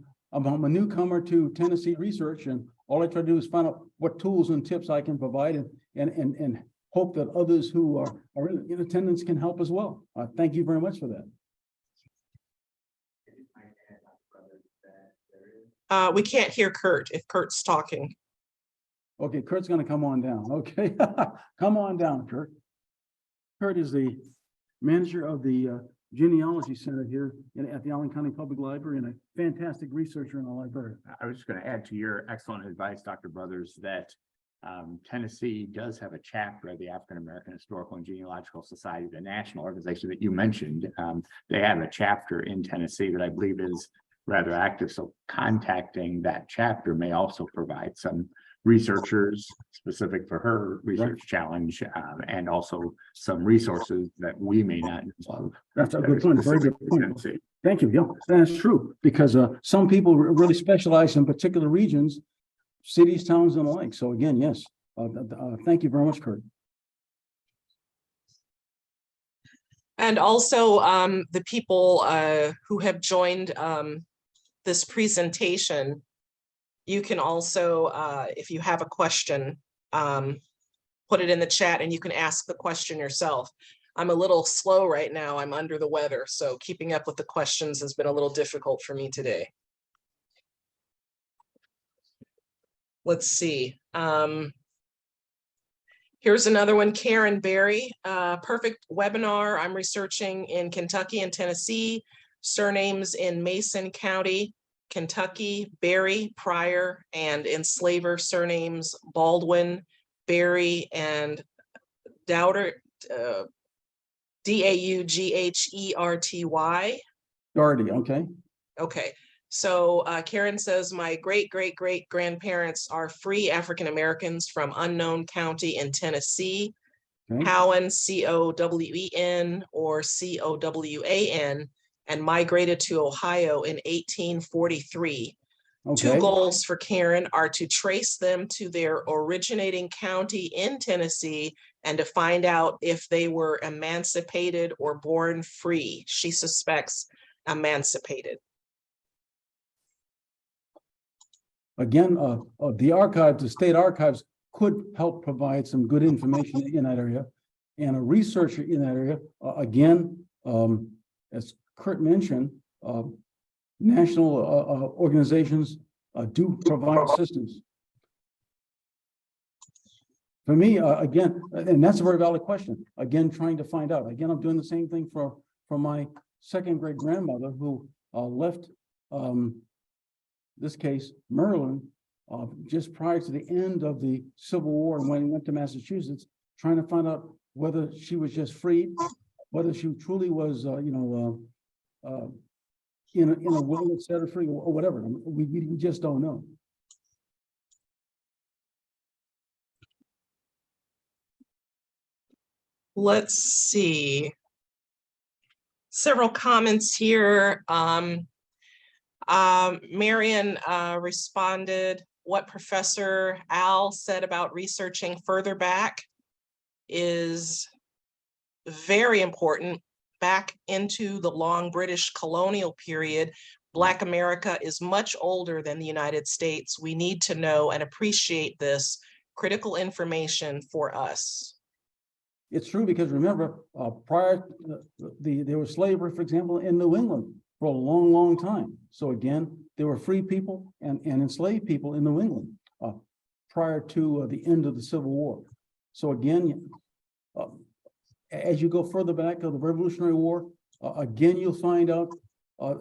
a newcomer to Tennessee research, and all I try to do is find out what tools and tips I can provide, and hope that others who are in attendance can help as well. Thank you very much for that. We can't hear Kurt if Kurt's talking. Okay, Kurt's going to come on down. Okay, come on down, Kurt. Kurt is the manager of the Genealogy Center here at the Allen County Public Library, and a fantastic researcher in the library. I was just going to add to your excellent advice, Dr. Brothers, that Tennessee does have a chapter of the African American Historical and Genealogical Society, the national organization that you mentioned. They have a chapter in Tennessee that I believe is rather active. So contacting that chapter may also provide some researchers specific for her research challenge, and also some resources that we may not know. That's a good point. Very good point. Thank you. Yeah, that's true, because some people really specialize in particular regions, cities, towns, and the like. So again, yes, thank you very much, Kurt. And also the people who have joined this presentation, you can also, if you have a question, put it in the chat and you can ask the question yourself. I'm a little slow right now. I'm under the weather, so keeping up with the questions has been a little difficult for me today. Let's see. Here's another one, Karen Berry. Perfect webinar. I'm researching in Kentucky and Tennessee, surnames in Mason County, Kentucky, Berry, Pryor, and enslaver surnames Baldwin, Berry, and Dougherty, Daugherty. Dougherty, okay. Okay, so Karen says, my great-great-great-grandparents are free African-Americans from unknown county in Tennessee, Cowan, C-O-W-E-N or C-O-W-A-N, and migrated to Ohio in 1843. Two goals for Karen are to trace them to their originating county in Tennessee and to find out if they were emancipated or born free. She suspects emancipated. Again, the archives, the state archives, could help provide some good information in that area. And a researcher in that area, again, as Kurt mentioned, national organizations do provide assistance. For me, again, and that's a very valid question. Again, trying to find out. Again, I'm doing the same thing for my second great grandmother who left, this case, Maryland, just prior to the end of the Civil War, and when he went to Massachusetts, trying to find out whether she was just freed, whether she truly was, in a wilderness set her free or whatever. We just don't know. Let's see. Several comments here. Marion responded, what Professor Al said about researching further back is very important. Back into the long British colonial period, Black America is much older than the United States. We need to know and appreciate this critical information for us. It's true, because remember, prior there was slavery, for example, in New England for a long, long time. So again, there were free people and enslaved people in New England prior to the end of the Civil War. So again, as you go further back to the Revolutionary War, again, you'll find out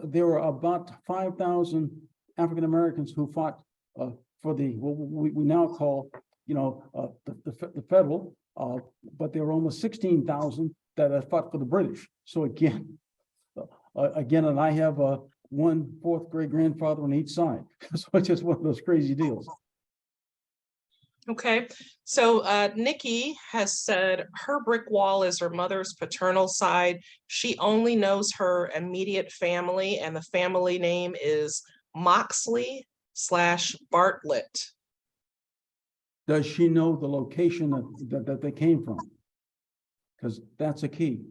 there were about 5,000 African Americans who fought for the what we now call, the federal. But there were almost 16,000 that fought for the British. So again, and I have one fourth great grandfather on each side. So it's just one of those crazy deals. Okay, so Nikki has said her brick wall is her mother's paternal side. She only knows her immediate family, and the family name is Moxley/Bartlett. Does she know the location that they came from? Because that's a key.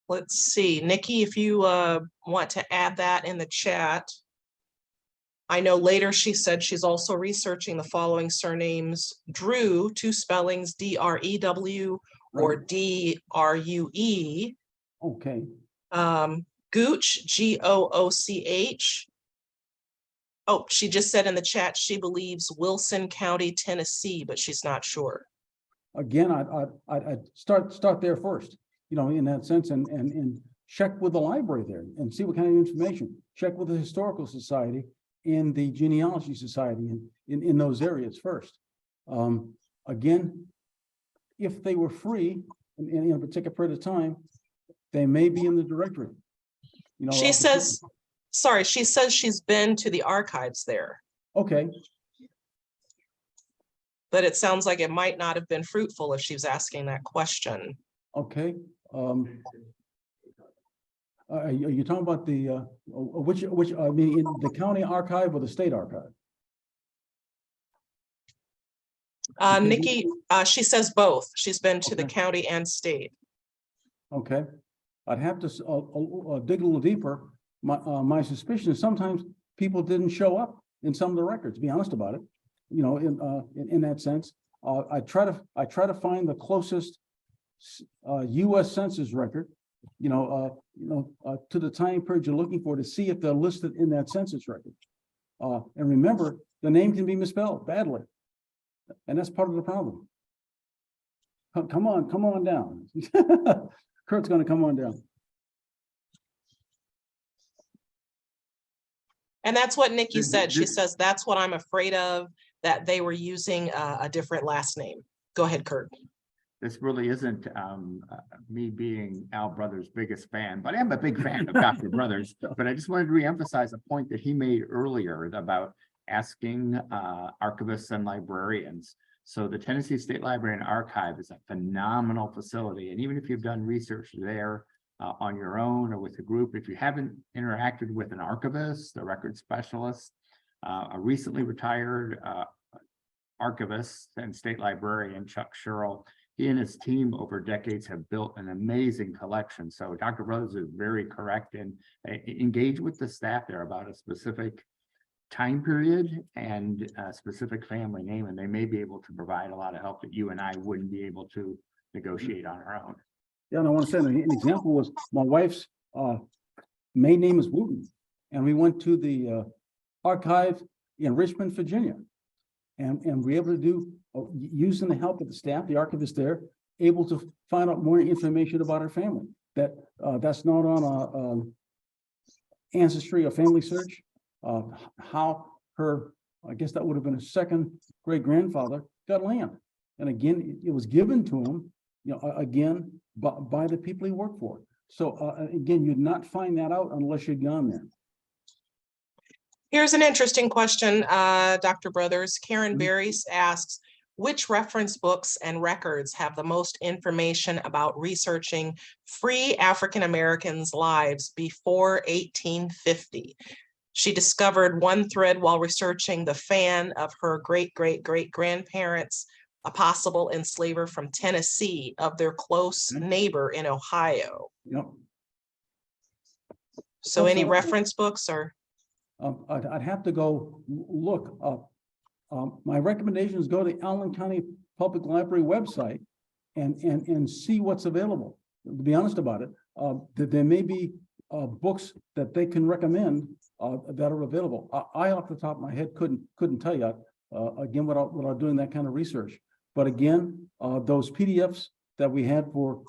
Let's see, Nikki, if you want to add that in the chat. I know later she said she's also researching the following surnames: Drew, two spellings, D-R-E-W or D-R-U-E. Okay. Gooch, G-O-O-C-H. Oh, she just said in the chat she believes Wilson County, Tennessee, but she's not sure. Again, I'd start there first, in that sense, and check with the library there and see what kind of information. Check with the Historical Society and the Genealogy Society in those areas first. Again, if they were free in a particular period of time, they may be in the directory. She says, sorry, she says she's been to the archives there. Okay. But it sounds like it might not have been fruitful if she was asking that question. Okay. Are you talking about the which I mean, in the county archive or the state archive? Nikki, she says both. She's been to the Okay. county and state. Okay, I'd have to dig a little deeper. My suspicion is sometimes people didn't show up in some of the records. To be honest about it, in that sense, I try to find the closest U.S. Census record, to the time period you're looking for, to see if they're listed in that census record. And remember, the name can be misspelled badly, and that's part of the problem. Come on down. Kurt's going to come on down. And that's what Nikki said. She says, that's what I'm afraid of, that they were using a different last name. Go ahead, Kurt. This really isn't me being Al Brothers' biggest fan, but I am a big fan of Dr. Brothers. But I just wanted to reemphasize a point that he made earlier about asking archivists and librarians. So the Tennessee State Library and Archive is a phenomenal facility. And even if you've done research there on your own or with a group, if you haven't interacted with an archivist, a record specialist, a recently retired archivist and state librarian, Chuck Sherrill, he and his team over decades have built an amazing collection. So Dr. Brothers is very correct, and engage with the staff there about a specific time period and a specific family name, and they may be able to provide a lot of help that you and I wouldn't be able to negotiate on our own. Yeah, and I want to say an example was my wife's maiden name is Wooten, and we went to the archive in Richmond, Virginia, and we were able to do, using the help of the staff, the archivist there, able to find out more information about her family. That's not on a ancestry or family search. How her, I guess that would have been a second great grandfather, got land. And again, it was given to him, again, by the people he worked for. So again, you'd not find that out unless you'd gone there. Here's an interesting question, Dr. Brothers. Karen Mhm. Barry asks, which reference books and records have the most information about researching free African Americans' lives before 1850? She discovered one thread while researching the fan of her great-great-great-grandparents, a possible enslaver from Tennessee, of their close Okay. neighbor in Ohio. Yep. So any reference books or? I'd have to go look up. My recommendation is go to Allen County Public Library website and see what's available. To be honest about it, that there may be books that they can recommend that are available. I off the top of my head couldn't tell you again without doing that kind of research. But again, those PDFs that we had for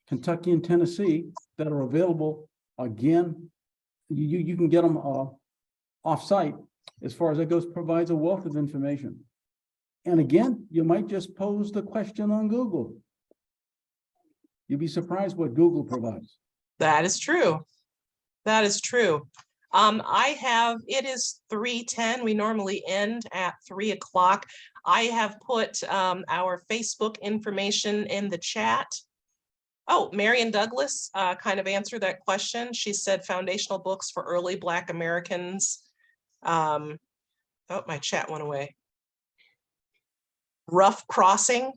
Kentucky and Tennessee that are available, again, you can get them off-site. As far as that goes, provides a wealth of information. And again, you might just pose the question on Google. You'd be surprised what Google provides. That is true. That is true. It is 3:10. We normally end at 3 o'clock. I have put our Facebook information in the chat. Oh, Marion Douglas kind of answered that question. She said foundational books for early Black Americans. Oh, my chat went away. Rough Crossing,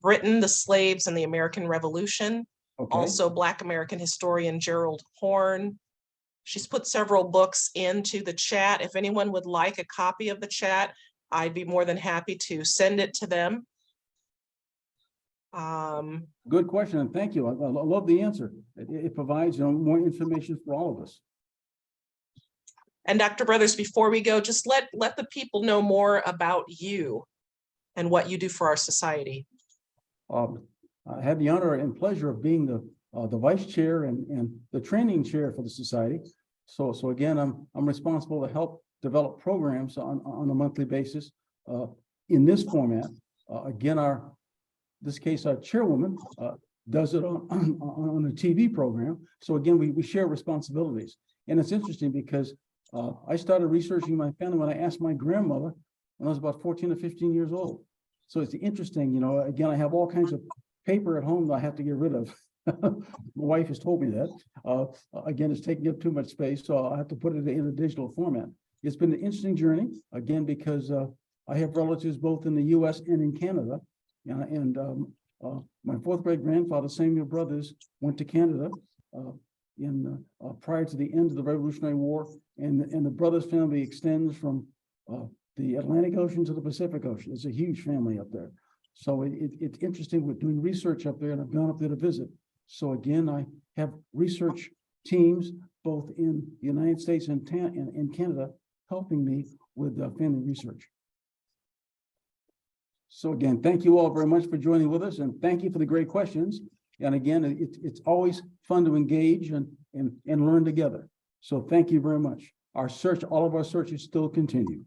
Britain, the Slaves and the American Revolution. Okay. Also Black American historian Gerald Horn. She's put several books into the chat. If anyone would like a copy of the chat, I'd be more than happy to send it to them. Good question, and thank you. I love the answer. It provides more information for all of us. And Dr. Brothers, before we go, just let the people know more about you and what you do for our society. I had the honor and pleasure of being the vice chair and the training chair for the society. So again, I'm responsible to help develop programs on a monthly basis in this format. Again, this case, our chairwoman does it on a TV program. So again, we share responsibilities. And it's interesting because I started researching my family when I asked my grandmother when I was about 14 or 15 years old. So it's interesting, again, I have all kinds of paper at home that I have to get rid of. My wife has told me that. Again, it's taking up too much space, so I have to put it in a digital format. It's been an interesting journey, again, because I have relatives both in the US and in Canada. My fourth great grandfather, Samuel Brothers, went to Canada prior to the end of the Revolutionary War, and the Brothers family extends from the Atlantic Ocean to the Pacific Ocean. It's a huge family up there. So it's interesting. We're doing research up there, and I've gone up there to visit. So again, I have research teams both in the United States and Canada helping me with family research. So again, thank you all very much for joining with us, and thank you for the great questions. And again, it's always fun to engage and learn together. So thank you very much. All of our searches still continue.